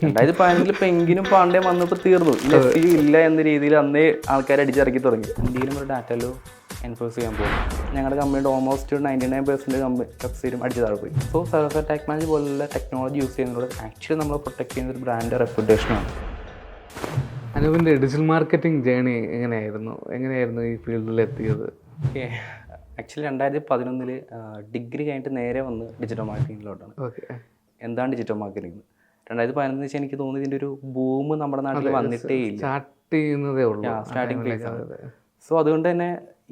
2015 പെങ്കിനും പാണ്ഡ്യം വന്നപ്പോൾ തീർന്നു. നെറ്റ് ഇല്ല എന്ന രീതിയിൽ അന്നേ ആൾക്കാർ അടിച്ചിറക്കി തുടങ്ങി. ഇന്ത്യയിലും ഒരു ഡാറ്റ ലോ എൻഫോഴ്സ് ചെയ്യാൻ പോകും. ഞങ്ങളുടെ കമ്പനിയുടെ ഓൾമോസ്റ്റ് 99% വെബ്സൈറ്റും അടിച്ചു താഴെ പോയി. സോ സർവർ ടാക് മാനേജ് പോലുള്ള ടെക്നോളജി യൂസ് ചെയ്യുന്നത് ആക്ച്വലി നമ്മൾ പ്രൊട്ടക്ട് ചെയ്യുന്ന ഒരു ബ്രാൻഡ് റെപ്യൂട്ടേഷനാണ്. അനൂപിൻ്റെ ഡിജിറ്റൽ മാർക്കറ്റിംഗ് ജേണി എങ്ങനെയായിരുന്നു ഈ ഫീൽഡിൽ എത്തിയത്? ആക്ച്വലി 2011 ഡിഗ്രി കഴിഞ്ഞിട്ട് നേരെ വന്ന് ഡിജിറ്റൽ മാർക്കറ്റിങ്ങിലോട്ടാണ്. എന്താണ് ഡിജിറ്റൽ മാർക്കറ്റിംഗ്? 2011 വെച്ചാൽ എനിക്ക് തോന്നുന്നു ഇതിൻ്റെ ഒരു ബൂം നമ്മുടെ നാട്ടിൽ വന്നിട്ടേ ഇല്ല, സ്റ്റാർട്ടിങ് ഫേസ് ആണ്. സോ അതുകൊണ്ട് തന്നെ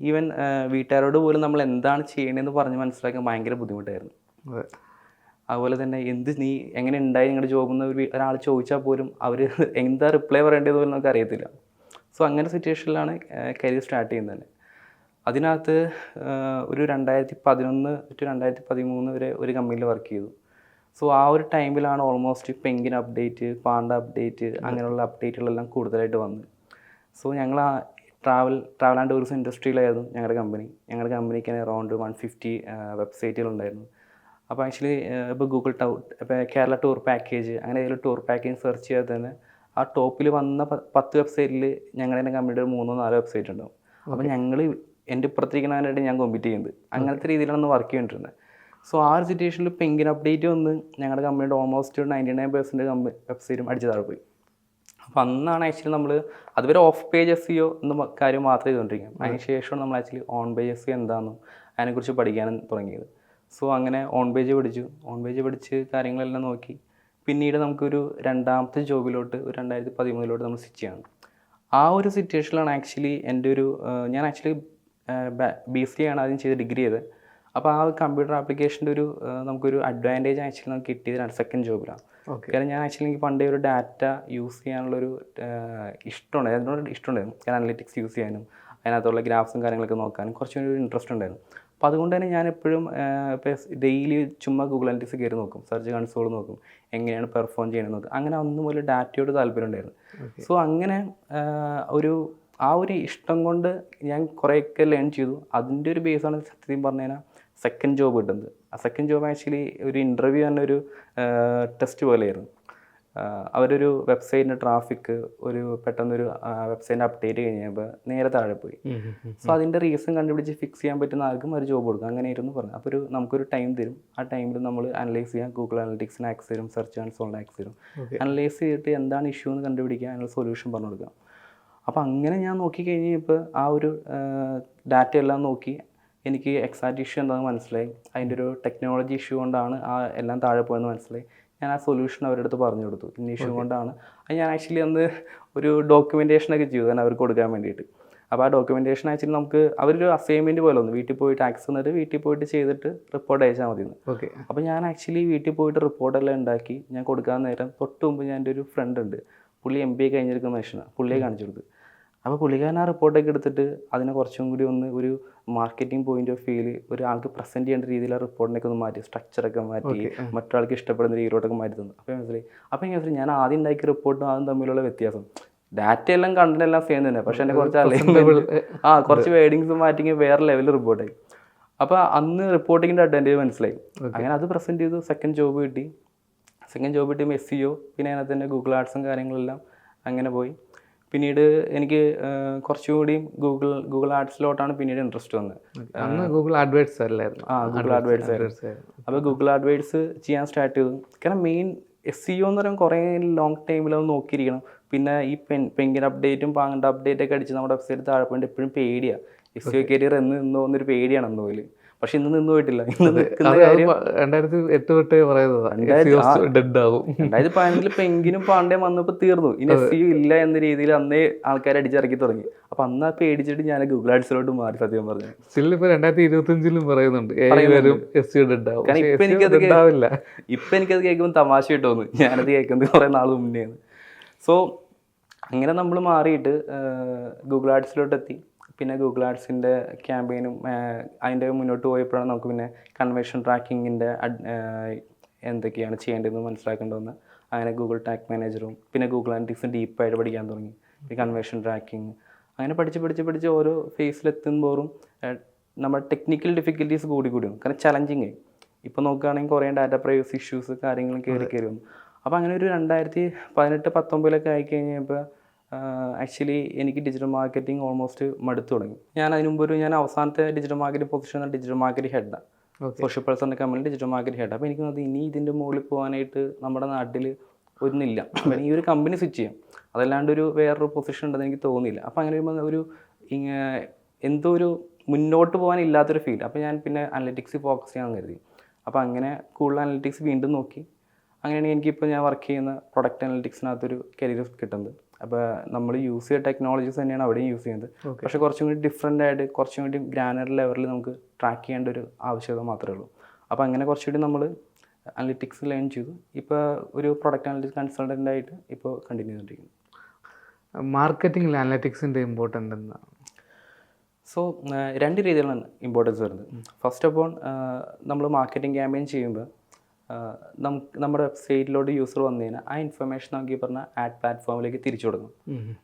ഈവൻ വീട്ടുകാരോട് പോലും നമ്മൾ എന്താണ് ചെയ്യണമെന്ന് പറഞ്ഞ് മനസ്സിലാക്കാൻ ഭയങ്കര ബുദ്ധിമുട്ടായിരുന്നു. അതുപോലെ തന്നെ നീ എങ്ങനെ ഉണ്ടായി നിങ്ങളുടെ ജോബ് എന്ന് ഒരാൾ ചോദിച്ചാൽ പോലും അവർ എന്താ റിപ്ലൈ പറയേണ്ടത് പോലും നമുക്ക് അറിയത്തില്ല. സോ അങ്ങനെ സിറ്റുവേഷനിലാണ് കരിയർ സ്റ്റാർട്ട് ചെയ്യുന്നത് തന്നെ. അതിനകത്ത് ഒരു 2011 to 2013 വരെ ഒരു കമ്പനിയിൽ വർക്ക് ചെയ്തു. സോ ആ ഒരു ടൈമിലാണ് ഓൾമോസ്റ്റ് പെങ്കിൻ അപ്ഡേറ്റ്, പാണ്ട അപ്ഡേറ്റ്, അങ്ങനെയുള്ള അപ്ഡേറ്റുകളെല്ലാം കൂടുതലായിട്ട് വന്നത്. സോ ഞങ്ങൾ ആ ട്രാവൽ ആൻഡ് ടൂറിസം ഇൻഡസ്ട്രിയിലായിരുന്നു ഞങ്ങളുടെ കമ്പനി. ഞങ്ങളുടെ കമ്പനിക്ക് അറൗണ്ട് 150 വെബ്സൈറ്റുകളുണ്ടായിരുന്നു. അപ്പോൾ ആക്ച്വലി ഇപ്പോൾ ഇപ്പോൾ കേരള ടൂർ പാക്കേജ്, അങ്ങനെ ഏതെങ്കിലും ടൂർ പാക്കേജ് സെർച്ച് ചെയ്താൽ തന്നെ ആ ടോപ്പിൽ വന്ന 10 വെബ്സൈറ്റിൽ ഞങ്ങളുടെ കമ്പനിയുടെ ഒരു 3-4 വെബ്സൈറ്റ് ഉണ്ടാവും. അപ്പോൾ ഞങ്ങൾ എൻ്റെ ഇപ്പുറത്തിരിക്കുന്നതിനായിട്ട് ഞാൻ കോമ്പീറ്റ് ചെയ്യുന്നത്. അങ്ങനത്തെ രീതിയിലാണ് വർക്ക് ചെയ്തിട്ടുള്ളത്. സോ ആ ഒരു സിറ്റുവേഷനിൽ പെങ്കിൻ അപ്ഡേറ്റ് വന്ന് ഞങ്ങളുടെ കമ്പനിയുടെ ഓൾമോസ്റ്റ് 99% വെബ്സൈറ്റും അടിച്ചു താഴെ പോയി. അപ്പോൾ അന്നാണ് ആക്ച്വലി നമ്മൾ അതുവരെ ഓഫ് പേജ് SEO എന്ന കാര്യം മാത്രമേ ചെയ്തുകൊണ്ടിരിക്കും. അതിന് ശേഷമാണ് നമ്മൾ ആക്ച്വലി ഓൺ പേജ് SEO എന്താണെന്നും അതിനെക്കുറിച്ച് പഠിക്കാനും തുടങ്ങിയത്. സോ അങ്ങനെ ഓൺ പേജ് പഠിച്ച് കാര്യങ്ങളെല്ലാം നോക്കി പിന്നീട് നമുക്കൊരു രണ്ടാമത്തെ ജോബിലോട്ട് ഒരു 2013 നമ്മൾ സ്വിച്ച് ചെയ്യണം. ആ ഒരു സിറ്റുവേഷനിലാണ് ആക്ച്വലി എൻ്റെ ഒരു ഞാൻ ആക്ച്വലി BCA ആണ് ആദ്യം ചെയ്ത് ഡിഗ്രി ചെയ്തത്. അപ്പോൾ ആ കമ്പ്യൂട്ടർ ആപ്ലിക്കേഷൻ്റെ ഒരു നമുക്കൊരു അഡ്വാൻറ്റേജ് ആക്ച്വലി നമുക്ക് കിട്ടിയത് സെക്കൻഡ് ജോബിലാണ്. കാരണം ഞാൻ ആക്ച്വലി എനിക്ക് പണ്ടേ ഒരു ഡാറ്റ യൂസ് ചെയ്യാനുള്ളൊരു ഇഷ്ടമുണ്ടായിരുന്നു. കാരണം അനലിറ്റിക്സ് യൂസ് ചെയ്യാനും അതിനകത്തുള്ള ഗ്രാഫ്സും കാര്യങ്ങളൊക്കെ നോക്കാനും കുറച്ചും ഒരു ഇൻട്രസ്റ്റ് ഉണ്ടായിരുന്നു. അപ്പോൾ അതുകൊണ്ട് തന്നെ ഞാൻ എപ്പോഴും ഇപ്പോൾ ഡെയിലി ചുമ്മാ ഗൂഗിൾ അനലിറ്റിക്സ് കയറി നോക്കും, സെർച്ച് കൺസോൾ നോക്കും, എങ്ങനെയാണ് പെർഫോം ചെയ്യണമെന്ന് നോക്കും. അങ്ങനെ അന്ന് മുതൽ ഡാറ്റയോട് താല്പര്യം ഉണ്ടായിരുന്നു. സോ അങ്ങനെ ആ ഒരു ഇഷ്ടം കൊണ്ട് ഞാൻ കുറേയൊക്കെ ലേൺ ചെയ്തു. അതിൻ്റെ ഒരു ബേസാണ് സത്യം പറഞ്ഞു കഴിഞ്ഞാൽ സെക്കൻഡ് ജോബ് കിട്ടുന്നത്. ആ സെക്കൻഡ് ജോബ് ആക്ച്വലി ഒരു ഇൻ്റർവ്യൂ തന്നെ ഒരു ടെസ്റ്റ് പോലെയായിരുന്നു. അവരൊരു വെബ്സൈറ്റിൻ്റെ ട്രാഫിക് പെട്ടെന്നൊരു വെബ്സൈറ്റിൻ്റെ അപ്ഡേറ്റ് കഴിഞ്ഞപ്പോൾ നേരെ താഴെ പോയി. സോ അതിൻ്റെ റീസൺ കണ്ടുപിടിച്ച് ഫിക്സ് ചെയ്യാൻ പറ്റുന്ന ആർക്കും ഒരു ജോബ് കൊടുക്കും. അങ്ങനെയായിരുന്നു പറഞ്ഞു. അപ്പോൾ നമുക്കൊരു ടൈം തരും. ആ ടൈമിൽ നമ്മൾ അനലൈസ് ചെയ്യാം. ഗൂഗിൾ അനലിറ്റിക്സിന് ആക്സ് തരും, സെർച്ച് കൺസോളിന് ആക്സ് തരും. അനലൈസ് ചെയ്തിട്ട് എന്താണ് ഇഷ്യൂ എന്ന് കണ്ടുപിടിക്കുക, അതിനുള്ള സൊല്യൂഷൻ പറഞ്ഞു കൊടുക്കാം. അപ്പോൾ അങ്ങനെ ഞാൻ നോക്കിക്കഴിഞ്ഞപ്പോൾ ആ ഒരു ഡാറ്റ എല്ലാം നോക്കി എനിക്ക് എക്സാക്റ്റ് ഇഷ്യൂ എന്താണെന്ന് മനസ്സിലായി. അതിൻ്റെ ഒരു ടെക്നോളജി ഇഷ്യൂ കൊണ്ടാണ് ആ എല്ലാം താഴെ പോയെന്ന് മനസ്സിലായി. ഞാൻ ആ സൊല്യൂഷൻ അവരുടെ അടുത്ത് പറഞ്ഞു കൊടുത്തു. ഇന്ന ഇഷ്യൂ കൊണ്ടാണ്. അത് ഞാൻ ആക്ച്വലി അന്ന് ഒരു ഡോക്യുമെൻറ്റേഷനൊക്കെ ചെയ്തു തന്നെ അവർക്ക് കൊടുക്കാൻ വേണ്ടിയിട്ട്. അപ്പോൾ ആ ഡോക്യുമെൻറ്റേഷൻ ആക്ച്വലി നമുക്ക് അവരൊരു അസൈൻമെൻറ്റ് പോലെ ഒന്ന് വീട്ടിൽ പോയിട്ട് ആക്സ് എന്നിട്ട് വീട്ടിൽ പോയിട്ട് ചെയ്തിട്ട് റിപ്പോർട്ട് അയച്ചാൽ മതി എന്ന്. അപ്പോൾ ഞാൻ ആക്ച്വലി വീട്ടിൽ പോയിട്ട് റിപ്പോർട്ടെല്ലാം ഉണ്ടാക്കി ഞാൻ കൊടുക്കാൻ നേരം തൊട്ട് മുമ്പ് ഞാൻ എൻ്റെ ഒരു ഫ്രണ്ട് ഉണ്ട്, പുള്ളി MBA കഴിഞ്ഞിരിക്കുന്ന മനുഷ്യനാണ്, പുള്ളിയെ കാണിച്ചു കൊടുത്തു. അപ്പോൾ പുള്ളിക്കാരൻ ആ റിപ്പോർട്ടൊക്കെ എടുത്തിട്ട് അതിനെ കുറച്ചും കൂടി ഒരു മാർക്കറ്റിംഗ് പോയിന്റ് ഓഫ് വ്യൂവിൽ ഒരാൾക്ക് പ്രസൻറ്റ് ചെയ്യേണ്ട രീതിയിൽ ആ റിപ്പോർട്ടിനൊക്കെ ഒന്ന് മാറ്റി, സ്ട്രക്ചറൊക്കെ മാറ്റി, മറ്റൊരാൾക്ക് ഇഷ്ടപ്പെടുന്ന രീതിയിലോട്ടൊക്കെ മാറ്റി തന്നു. അപ്പോൾ മനസ്സിലായി ഞാൻ ആദ്യം ഉണ്ടാക്കിയ റിപ്പോർട്ടും അതും തമ്മിലുള്ള വ്യത്യാസം. ഡാറ്റ എല്ലാം കണ്ടന്റ് എല്ലാം സെയിം തന്നെ, പക്ഷെ എൻ്റെ കുറച്ച് വേർഡിങ്സ് മാറ്റി വേറെ ലെവലിൽ റിപ്പോർട്ടായി. അപ്പോൾ അന്ന് റിപ്പോർട്ടിങ്ങിൻ്റെ അഡ്വാൻറ്റേജ് മനസ്സിലായി. അങ്ങനെ അത് പ്രസൻറ്റ് ചെയ്തു. സെക്കൻഡ് ജോബ് കിട്ടിയപ്പോൾ SEO, പിന്നെ അതിനകത്ത് തന്നെ ഗൂഗിൾ ആഡ്സും കാര്യങ്ങളെല്ലാം അങ്ങനെ പോയി. പിന്നീട് എനിക്ക് കുറച്ചുകൂടി ഗൂഗിൾ ആഡ്സിലോട്ടാണ് പിന്നീട് ഇൻട്രസ്റ്റ് വന്നത്. ഗൂഗിൾ ആഡ്വേർഡ്സ് അല്ലായിരുന്നു? ഗൂഗിൾ ആഡ്വേർഡ്സ് ആയിരുന്നു. അപ്പോൾ ഗൂഗിൾ ആഡ്വേർഡ്സ് ചെയ്യാൻ സ്റ്റാർട്ട് ചെയ്തു. കാരണം മെയിൻ SEO എന്ന് പറയുമ്പോൾ കുറേ ലോങ് ടൈമിൽ അത് നോക്കിയിരിക്കണം. പിന്നെ ഈ പെങ്കിൻ അപ്ഡേറ്റും പാങ്ങൻ്റെ അപ്ഡേറ്റൊക്കെ അടിച്ച് നമ്മുടെ വെബ്സൈറ്റ് താഴെ പോയിട്ട് എപ്പോഴും പേടിയാണ്. SEO കരിയർ എന്നൊരു പേടിയാണ് അന്ന് പോലെ. പക്ഷെ ഇന്ന് നിന്ന് പോയിട്ടില്ല. 2008 തൊട്ടേ പറയുന്നത് 2015 പെങ്കിനും പാണ്ഡ്യം വന്നപ്പോൾ തീർന്നു. ഇനി SEO ഇല്ല എന്ന രീതിയിൽ അന്നേ ആൾക്കാർ അടിച്ചിറക്കി തുടങ്ങി. അപ്പൊ അന്ന് പേടിച്ചിട്ട് ഞാൻ ഗൂഗിൾ ആഡ്സിലോട്ട് മാറി. സത്യം പറഞ്ഞു ഇപ്പൊ 2025 പറയുന്നുണ്ട് ഇപ്പൊ എനിക്കത് കേൾക്കുമ്പോൾ തമാശയായിട്ട് തോന്നുന്നു. ഞാനത് കേൾക്കുന്നത് കുറെ നാൾ മുന്നെയാണ്. സോ അങ്ങനെ നമ്മൾ മാറിയിട്ട് ഗൂഗിൾ ആഡ്സിലോട്ട് എത്തി. പിന്നെ ഗൂഗിൾ ആഡ്സിൻ്റെ ക്യാമ്പയിനും അതിൻ്റെ മുന്നോട്ട് പോയപ്പോഴാണ് നമുക്ക് പിന്നെ കൺവേർഷൻ ട്രാക്കിങ്ങിൻ്റെ എന്തൊക്കെയാണ് ചെയ്യേണ്ടതെന്ന് മനസ്സിലാക്കേണ്ടതെന്ന്. അങ്ങനെ ഗൂഗിൾ ടാഗ് മാനേജറും പിന്നെ ഗൂഗിൾ അനലിറ്റിക്സും ഡീപ്പായിട്ട് പഠിക്കാൻ തുടങ്ങി. ഈ കൺവേർഷൻ ട്രാക്കിങ് അങ്ങനെ പഠിച്ച് ഓരോ ഫേസിലെത്തുമ്പോഴും നമ്മുടെ ടെക്നിക്കൽ ഡിഫിക്കൽറ്റീസ് കൂടി വന്നു. കാരണം ചലഞ്ചിങ് ഇപ്പോൾ നോക്കുകയാണെങ്കിൽ കുറേ ഡാറ്റ പ്രൈവസി ഇഷ്യൂസ് കാര്യങ്ങളും കയറി വന്നു. അപ്പോൾ അങ്ങനെ ഒരു 2018-19 ആയിക്കഴിഞ്ഞപ്പോൾ ആക്ച്വലി എനിക്ക് ഡിജിറ്റൽ മാർക്കറ്റിംഗ് ഓൾമോസ്റ്റ് മടുത്തു തുടങ്ങി. ഞാൻ അതിന് മുമ്പ് ഞാൻ അവസാനത്തെ digital marketing position digital marketing ഹെഡാണ്. സോഷ്യൽ പേഴ്സണിൻ്റെ കമ്പനി ഡിജിറ്റൽ മാർക്കറ്റിംഗ് ഹെഡ്. അപ്പോൾ എനിക്ക് തോന്നുന്നത് ഇനി ഇതിൻ്റെ മുകളിൽ പോകാനായിട്ട് നമ്മുടെ നാട്ടിൽ ഒന്നില്ല. അപ്പം ഈ ഒരു കമ്പനി സ്വിച്ച് ചെയ്യും, അതല്ലാണ്ട് വേറൊരു പൊസിഷൻ ഉണ്ടെന്ന് എനിക്ക് തോന്നിയില്ല. അപ്പോൾ അങ്ങനെ വരുമ്പോൾ എന്തോ ഒരു മുന്നോട്ട് പോകാനില്ലാത്തൊരു ഫീൽ. അപ്പോൾ ഞാൻ പിന്നെ അനലിറ്റിക്സ് ഫോക്കസ് ചെയ്യാമെന്ന് കരുതി. അപ്പോൾ അങ്ങനെ കൂടുതൽ അനലിറ്റിക്സ് വീണ്ടും നോക്കി. അങ്ങനെയാണ് എനിക്കിപ്പോൾ ഞാൻ വർക്ക് ചെയ്യുന്ന പ്രൊഡക്റ്റ് അനലിറ്റിക്സിനകത്തൊരു കരിയർ കിട്ടുന്നത്. അപ്പോൾ നമ്മൾ യൂസ് ചെയ്യുന്ന ടെക്നോളജീസ് തന്നെയാണ് അവിടെയും യൂസ് ചെയ്യുന്നത്. പക്ഷേ കുറച്ചും കൂടി ഡിഫറെൻ്റ് ആയിട്ട് കുറച്ചും കൂടി ഗ്രാനർ ലെവലിൽ നമുക്ക് ട്രാക്ക് ചെയ്യേണ്ട ഒരു ആവശ്യകത മാത്രമേ ഉള്ളൂ. അപ്പോൾ അങ്ങനെ കുറച്ചുകൂടി നമ്മൾ അനലിറ്റിക്സ് ലേൺ ചെയ്തു. ഇപ്പോൾ ഒരു പ്രൊഡക്റ്റ് അനലിറ്റിക്സ് കൺസൾട്ടൻ്റ് ആയിട്ട് ഇപ്പോൾ കണ്ടിന്യൂ ചെയ്തുകൊണ്ടിരിക്കുന്നു. മാർക്കറ്റിംഗിൽ അനലിറ്റിക്സിൻ്റെ ഇമ്പോർട്ടൻ്റ് എന്താണ്? സോ 2 രീതിയിലാണ് ഇമ്പോർട്ടൻസ് വരുന്നത്. ഫസ്റ്റ് ഓഫ് ഓൾ നമ്മൾ മാർക്കറ്റിംഗ് ക്യാമ്പയിൻ ചെയ്യുമ്പോൾ നമ്മുടെ വെബ്സൈറ്റിലോട്ട് യൂസർ വന്നു കഴിഞ്ഞാൽ ആ ഇൻഫർമേഷൻ നമുക്ക് പറഞ്ഞ ആഡ് പ്ലാറ്റ്ഫോമിലേക്ക് തിരിച്ചു കൊടുക്കും.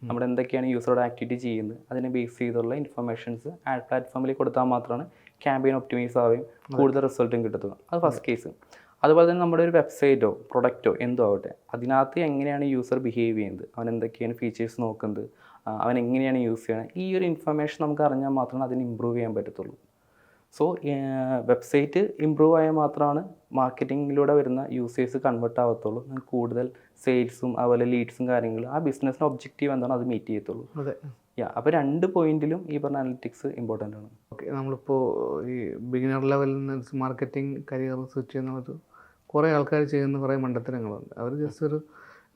നമ്മുടെ എന്തൊക്കെയാണ് യൂസറുടെ ആക്ടിവിറ്റി ചെയ്യുന്നത് അതിനെ ബേസ് ചെയ്തുള്ള ഇൻഫർമേഷൻസ് ആഡ് പ്ലാറ്റ്ഫോമിലേക്ക് കൊടുത്താൽ മാത്രമാണ് ക്യാമ്പയിൻ ഒപ്റ്റിമൈസ് ആവുകയും കൂടുതൽ റിസൾട്ടും കിട്ടത്തുള്ളൂ. അത് ഫസ്റ്റ് കേസ്. അതുപോലെ തന്നെ നമ്മുടെ ഒരു വെബ്സൈറ്റോ പ്രൊഡക്റ്റോ എന്തോ ആവട്ടെ, അതിനകത്ത് എങ്ങനെയാണ് യൂസർ ബിഹേവ് ചെയ്യുന്നത്, അവൻ എന്തൊക്കെയാണ് ഫീച്ചേഴ്സ് നോക്കുന്നത്, അവൻ എങ്ങനെയാണ് യൂസ് ചെയ്യുന്നത്, ഈ ഒരു ഇൻഫർമേഷൻ നമുക്ക് അറിഞ്ഞാൽ മാത്രമേ അതിന് ഇമ്പ്രൂവ് ചെയ്യാൻ പറ്റത്തുള്ളൂ. സോ വെബ്സൈറ്റ് ഇമ്പ്രൂവ് ആയാൽ മാത്രമാണ് മാർക്കറ്റിങ്ങിലൂടെ വരുന്ന യൂസേഴ്സ് കൺവേർട്ട് ആവത്തുള്ളൂ. കൂടുതൽ സെയിൽസും അതുപോലെ ലീഡ്സും കാര്യങ്ങളും ആ ബിസിനസ്സിൻ്റെ ഒബ്ജക്റ്റീവ് എന്താണ് അത് മീറ്റ് ചെയ്യത്തുള്ളൂ. അതെ. അപ്പോൾ 2 പോയിന്റിലും ഈ പറഞ്ഞ അനലിറ്റിക്സ് ഇമ്പോർട്ടൻ്റ് ആണ്. ഓക്കെ, നമ്മളിപ്പോൾ ഈ ബിഗിനർ ലെവലിൽ നിന്ന് മാർക്കറ്റിംഗ് കരിയർ സ്വിച്ച് ചെയ്യുന്ന കുറേ ആൾക്കാർ ചെയ്യുന്ന കുറേ മണ്ടത്തരങ്ങളുണ്ട്. അവർ ജസ്റ്റ് ഒരു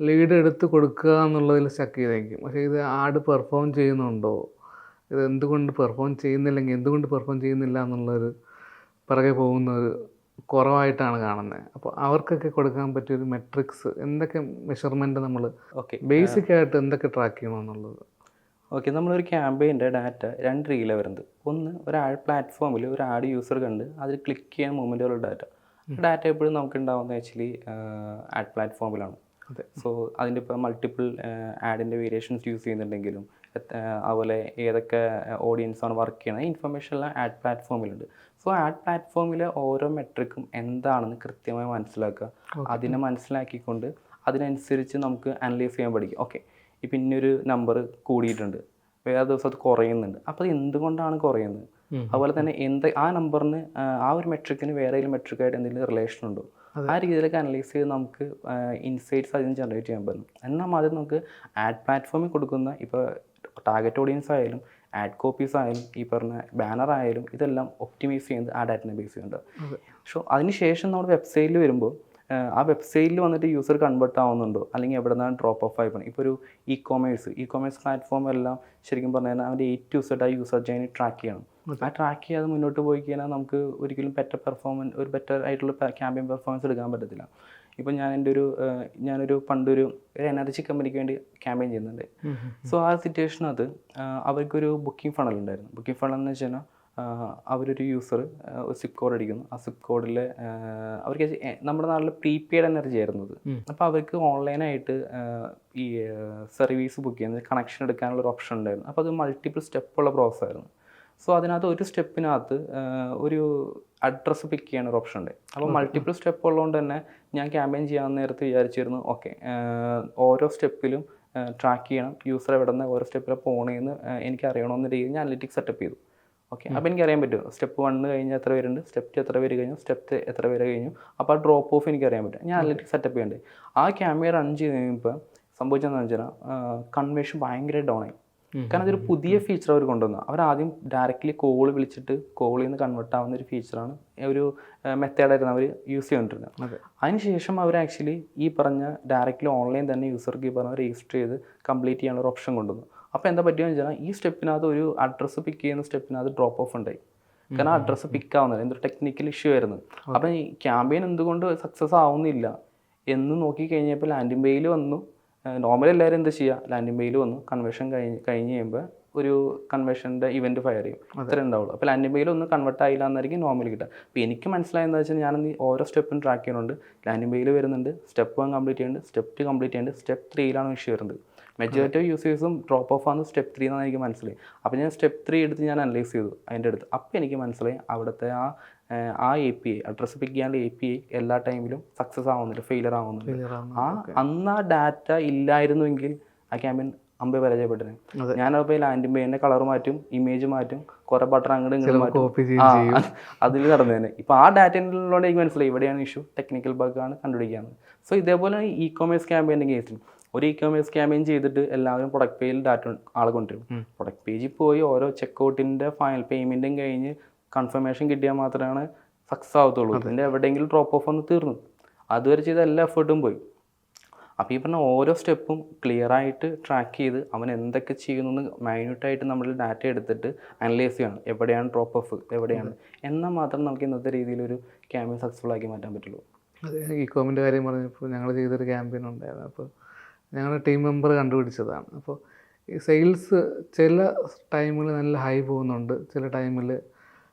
ലീഡ് എടുത്ത് കൊടുക്കുക എന്നുള്ളതിൽ സ്റ്റക്ക് ചെയ്തേക്കും. പക്ഷേ ഇത് ആഡ് പെർഫോം ചെയ്യുന്നുണ്ടോ, ഇത് എന്തുകൊണ്ട് പെർഫോം ചെയ്യുന്നില്ലെങ്കിൽ എന്തുകൊണ്ട് പെർഫോം ചെയ്യുന്നില്ല എന്നുള്ളൊരു പിറകെ പോകുന്നൊരു കുറവായിട്ടാണ് കാണുന്നത്. അപ്പോൾ അവർക്കൊക്കെ കൊടുക്കാൻ പറ്റിയൊരു മെട്രിക്സ്, എന്തൊക്കെ മെഷർമെൻറ്റ് നമ്മൾ ബേസിക് ആയിട്ട് എന്തൊക്കെ ട്രാക്ക് ചെയ്യണമെന്നുള്ളത്? ഓക്കെ, നമ്മളൊരു ക്യാമ്പയിൻ്റെ ഡാറ്റ 2 രീതിയിലാണ് വരുന്നത്. ഒന്ന്, ഒരു ആഡ് പ്ലാറ്റ്ഫോമിൽ ഒരു ആഡ് യൂസർ കണ്ട് അതിൽ ക്ലിക്ക് ചെയ്യാൻ മൂവ്മെൻറ്റുള്ള ഡാറ്റ എപ്പോഴും നമുക്ക് ഉണ്ടാകുന്നത് ആക്ച്വലി ആഡ് പ്ലാറ്റ്ഫോമിലാണ്. സോ അതിൻ്റെ ഇപ്പോൾ മൾട്ടിപ്പിൾ ആഡിൻ്റെ വേരിയേഷൻസ് യൂസ് ചെയ്യുന്നുണ്ടെങ്കിലും അതുപോലെ ഏതൊക്കെ ഓഡിയൻസാണ് വർക്ക് ചെയ്യുന്നത് ഇൻഫർമേഷൻ എല്ലാം ആഡ് പ്ലാറ്റ്ഫോമിലുണ്ട്. സോ ആഡ് പ്ലാറ്റ്ഫോമിലെ ഓരോ മെട്രിക്കും എന്താണെന്ന് കൃത്യമായി മനസ്സിലാക്കുക. അതിനെ മനസ്സിലാക്കിക്കൊണ്ട് അതിനനുസരിച്ച് നമുക്ക് അനലൈസ് ചെയ്യാൻ പഠിക്കും. ഓക്കെ, ഇപ്പം ഇന്നൊരു നമ്പർ കൂടിയിട്ടുണ്ട്, വേറെ ദിവസം അത് കുറയുന്നുണ്ട്, അപ്പോൾ അത് എന്തുകൊണ്ടാണ് കുറയുന്നത്, അതുപോലെ തന്നെ ആ നമ്പറിന് ആ ഒരു മെട്രിക്കിന് വേറെ ഏതെങ്കിലും മെട്രിക്കായിട്ട് എന്തെങ്കിലും റിലേഷൻ ഉണ്ടോ, ആ രീതിയിലൊക്കെ അനലൈസ് ചെയ്ത് നമുക്ക് ഇൻസൈറ്റ്സ് അതിന് ജനറേറ്റ് ചെയ്യാൻ പറ്റും. എന്നാൽ ആദ്യം നമുക്ക് ആഡ് പ്ലാറ്റ്ഫോമിൽ കൊടുക്കുന്ന ഇപ്പോൾ ടാർഗറ്റ് ഓഡിയൻസ് ആയാലും ആഡ് കോപ്പീസ് ആയാലും ഈ പറഞ്ഞ ബാനർ ആയാലും ഇതെല്ലാം ഒപ്റ്റിമൈസ് ചെയ്യുന്നത് ആ ഡാറ്റിനെ ബേസ് ചെയ്യുന്നുണ്ട്. സോ അതിനുശേഷം നമ്മൾ വെബ്സൈറ്റിൽ വരുമ്പോൾ ആ വെബ്സൈറ്റിൽ വന്നിട്ട് യൂസർ കൺവേർട്ട് ആവുന്നുണ്ടോ അല്ലെങ്കിൽ എവിടെ നിന്നാണ് ഡ്രോപ്പ് ഓഫ് ആയി പോകുന്നത്. ഇപ്പോൾ ഒരു ഇ കോമേഴ്സ് പ്ലാറ്റ്ഫോം എല്ലാം ശരിക്കും പറഞ്ഞു കഴിഞ്ഞാൽ അവൻ്റെ A to Z ആ യൂസർ ജേർണി ട്രാക്ക് ചെയ്യണം. ആ ട്രാക്ക് ചെയ്യാതെ മുന്നോട്ട് പോയി കഴിഞ്ഞാൽ നമുക്ക് ഒരിക്കലും ബെറ്റർ ആയിട്ടുള്ള ക്യാമ്പയിൻ പെർഫോമൻസ് എടുക്കാൻ പറ്റത്തില്ല. ഇപ്പോൾ ഞാനൊരു പണ്ടൊരു എനർജി കമ്പനിക്ക് വേണ്ടി ക്യാമ്പയിൻ ചെയ്യുന്നുണ്ട്. സോ ആ സിറ്റുവേഷനകത്ത് അവർക്കൊരു ബുക്കിംഗ് ഫണൽ ഉണ്ടായിരുന്നു. ബുക്കിംഗ് ഫണൽ എന്ന് വെച്ച് കഴിഞ്ഞാൽ അവരൊരു യൂസർ ഒരു സിപ്പ് കോഡ് അടിക്കുന്നു. ആ സിപ്പ് കോഡിൽ അവർക്ക് നമ്മുടെ നാട്ടിൽ പ്രീപെയ്ഡ് എനർജി ആയിരുന്നത്. അപ്പോൾ അവർക്ക് ഓൺലൈനായിട്ട് ഈ സർവീസ് ബുക്ക് ചെയ്യുന്നത് കണക്ഷൻ എടുക്കാനുള്ള ഒരു ഓപ്ഷൻ ഉണ്ടായിരുന്നു. അപ്പോൾ അത് മൾട്ടിപ്പിൾ സ്റ്റെപ്പുള്ള പ്രോസസ്സായിരുന്നു. സോ അതിനകത്ത് ഒരു സ്റ്റെപ്പിനകത്ത് ഒരു അഡ്രസ്സ് പിക്ക് ചെയ്യാൻ ഒരു ഓപ്ഷൻ ഉണ്ട്. അപ്പോൾ മൾട്ടിപ്പിൾ സ്റ്റെപ്പ് ഉള്ളതുകൊണ്ട് തന്നെ ഞാൻ ക്യാമ്പയിൻ ചെയ്യാൻ നേരത്ത് വിചാരിച്ചിരുന്നു ഓക്കെ ഓരോ സ്റ്റെപ്പിലും ട്രാക്ക് ചെയ്യണം, യൂസർ എവിടെ നിന്ന് ഓരോ സ്റ്റെപ്പിലും പോകണമെന്ന് എനിക്ക് അറിയണമെന്ന രീതിയിൽ ഞാൻ അനലിറ്റിക്സ് സെറ്റപ്പ് ചെയ്തു. ഓക്കെ, അപ്പോൾ എനിക്കറിയാൻ പറ്റും സ്റ്റെപ്പ് 1 കഴിഞ്ഞാൽ എത്ര പേരുണ്ട്, സ്റ്റെപ്പ് 2 എത്ര പേര് കഴിഞ്ഞു, സ്റ്റെപ്പ് എത്ര പേര് കഴിഞ്ഞു. അപ്പോൾ ആ ഡ്രോപ്പ് ഓഫ് എനിക്കറിയാൻ പറ്റും. ഞാൻ അനലിറ്റിക്സ് സെറ്റപ്പ് ചെയ്യേണ്ടത്. ആ ക്യാമ്പയിൻ റൺ ചെയ്ത് കഴിയുമ്പോൾ സംഭവിച്ചതെന്ന് വെച്ചാൽ കൺവേർഷൻ ഭയങ്കര ഡൗൺ ആയി. കാരണം അതൊരു പുതിയ ഫീച്ചർ അവർ കൊണ്ടുവന്നു. അവരാദ്യം ഡയറക്റ്റ്ലി കോൾ വിളിച്ചിട്ട് കോളിൽ നിന്ന് കൺവേർട്ട് ആവുന്ന ഒരു ഫീച്ചറാണ്, ഒരു മെത്തേഡായിരുന്നു അവർ യൂസ് ചെയ്തുകൊണ്ടിരുന്നത്. അതിനുശേഷം അവർ ആക്ച്വലി ഈ പറഞ്ഞ ഡയറക്റ്റ്ലി ഓൺലൈൻ തന്നെ യൂസർക്ക് ഈ പറഞ്ഞ രജിസ്റ്റർ ചെയ്ത് കംപ്ലീറ്റ് ചെയ്യാനുള്ള ഒരു ഓപ്ഷൻ കൊണ്ടുവന്നു. അപ്പോൾ എന്താ പറ്റുകയെന്ന് വെച്ചാൽ ഈ സ്റ്റെപ്പിനകത്ത് ഒരു അഡ്രസ്സ് പിക്ക് ചെയ്യുന്ന സ്റ്റെപ്പിനകത്ത് ഡ്രോപ്പ് ഓഫ് ഉണ്ടായി. കാരണം അഡ്രസ്സ് പിക്ക് ആവുന്നത് എന്തൊരു ടെക്നിക്കൽ ഇഷ്യൂ ആയിരുന്നു. അപ്പം ഈ ക്യാമ്പയിൻ എന്തുകൊണ്ട് സക്സസ് ആവുന്നില്ല എന്ന് നോക്കിക്കഴിഞ്ഞപ്പോൾ ലാൻഡിംഗ് പേജിൽ വന്നു. നോർമലി എല്ലാവരും എന്താ ചെയ്യുക, ലാൻഡിംഗ് പേജിൽ വന്നു കൺവേർഷൻ കഴിഞ്ഞ് കഴിയുമ്പോൾ ഒരു കൺവേർഷൻ്റെ ഇവൻറ്റ് ഫയർ ചെയ്യും, അത്രേ ഉണ്ടാവുള്ളൂ. അപ്പോൾ ലാൻഡിംഗ് പേജിൽ ഒന്നും കൺവേർട്ട് ആയില്ല എന്നായിരിക്കും നോർമലി കിട്ടുക. അപ്പോൾ എനിക്ക് മനസ്സിലായെന്ന് വെച്ചാൽ ഞാൻ ഓരോ സ്റ്റെപ്പും ട്രാക്ക് ചെയ്യുന്നുണ്ട്. ലാൻഡിംഗ് പേജിൽ വരുന്നുണ്ട്, സ്റ്റെപ്പ് 1 കംപ്ലീറ്റ് ചെയ്യുന്നുണ്ട്, സ്റ്റെപ്പ് 2 കംപ്ലീറ്റ് ചെയ്യുന്നുണ്ട്, സ്റ്റെപ്പ് 3ലാണ് ഇഷ്യൂ വരുന്നത്. മെജോറിറ്റി ഓഫ് യൂസേഴ്സും ഡ്രോപ്പ് ഓഫ് ആണ് സ്റ്റെപ്പ് 3 എന്നാണ് എനിക്ക് മനസ്സിലായി. അപ്പോൾ ഞാൻ സ്റ്റെപ്പ് 3 എടുത്ത് ഞാൻ അനലൈസ് ചെയ്തു അതിൻ്റെ അടുത്ത്. അപ്പോൾ എനിക്ക് മനസ്സിലായി അവിടുത്തെ ആ ആ API അഡ്രസ്സ് പിക്ക് ചെയ്യാനുള്ള API എല്ലാ ടൈമിലും സക്സസ് ആവുന്നില്ല, ഫെയിലർ ആവുന്നുണ്ട്. അന്ന് ആ ഡാറ്റ ഇല്ലായിരുന്നുവെങ്കിൽ ആ ക്യാമ്പയിൻ അമ്പേ പരാജയപ്പെട്ടിരുന്നു. ഞാനപ്പോൾ ലാൻഡിംഗ് പേജിൻ്റെ കളർ മാറ്റും, ഇമേജ് മാറ്റും, കുറേ ബട്ടൺ അങ്ങോട്ട് ഇങ്ങോട്ട് മാറ്റും, അതിൽ നടന്നതന്നെ. ഇപ്പോൾ ആ ഡാറ്റയിലുള്ളതുകൊണ്ട് എനിക്ക് മനസ്സിലായി ഇവിടെയാണ് ഇഷ്യൂ, ടെക്നിക്കൽ ബഗ്ഗാണ് കണ്ടുപിടിക്കാവുന്നത്. സോ ഇതേപോലെ ഇ-കൊമേഴ്സ് ക്യാമ്പയിൻ്റെ കേസിൽ ഒരു ഇ-കൊമേഴ്സ് ക്യാമ്പയിൻ ചെയ്തിട്ട് എല്ലാവരും പ്രൊഡക്റ്റ് പേജിൽ ഡാറ്റ ആളെ കൊണ്ടുവരും. പ്രൊഡക്റ്റ് പേജിൽ പോയി ഓരോ ചെക്കൗട്ടിൻ്റെ ഫൈനൽ പേയ്മെൻറ്റും കഴിഞ്ഞ് കൺഫർമേഷൻ കിട്ടിയാൽ മാത്രമാണ് സക്സസ് ആവത്തുള്ളൂ. ഇതിൻ്റെ എവിടെയെങ്കിലും ഡ്രോപ്പ് ഓഫ് വന്ന് തീർന്നു. അതുവരെ ചെയ്ത എല്ലാ എഫേർട്ടും പോയി. അപ്പോൾ ഈ പറഞ്ഞ ഓരോ സ്റ്റെപ്പും ക്ലിയറായിട്ട് ട്രാക്ക് ചെയ്ത് അവൻ എന്തൊക്കെ ചെയ്യുന്നു മൈന്യൂട്ടായിട്ട് നമ്മൾ ഡാറ്റ എടുത്തിട്ട് അനലൈസ് ചെയ്യണം. എവിടെയാണ് ഡ്രോപ്പ് ഓഫ്, എവിടെയാണ്, എന്നാൽ മാത്രം നമുക്ക് ഇന്നത്തെ രീതിയിലൊരു ക്യാമ്പയിൻ സക്സസ്ഫുൾ ആക്കി മാറ്റാൻ പറ്റുള്ളൂ. അതെ, ഇ-കോമിൻ്റെ കാര്യം പറഞ്ഞപ്പോൾ ഞങ്ങൾ ചെയ്തൊരു ക്യാമ്പയിൻ ഉണ്ടായിരുന്നു. അപ്പോൾ ഞങ്ങളുടെ ടീം മെമ്പർ കണ്ടുപിടിച്ചതാണ്. അപ്പോൾ ഈ സെയിൽസ് ചില ടൈമിൽ നല്ല ഹൈ പോകുന്നുണ്ട്, ചില ടൈമിൽ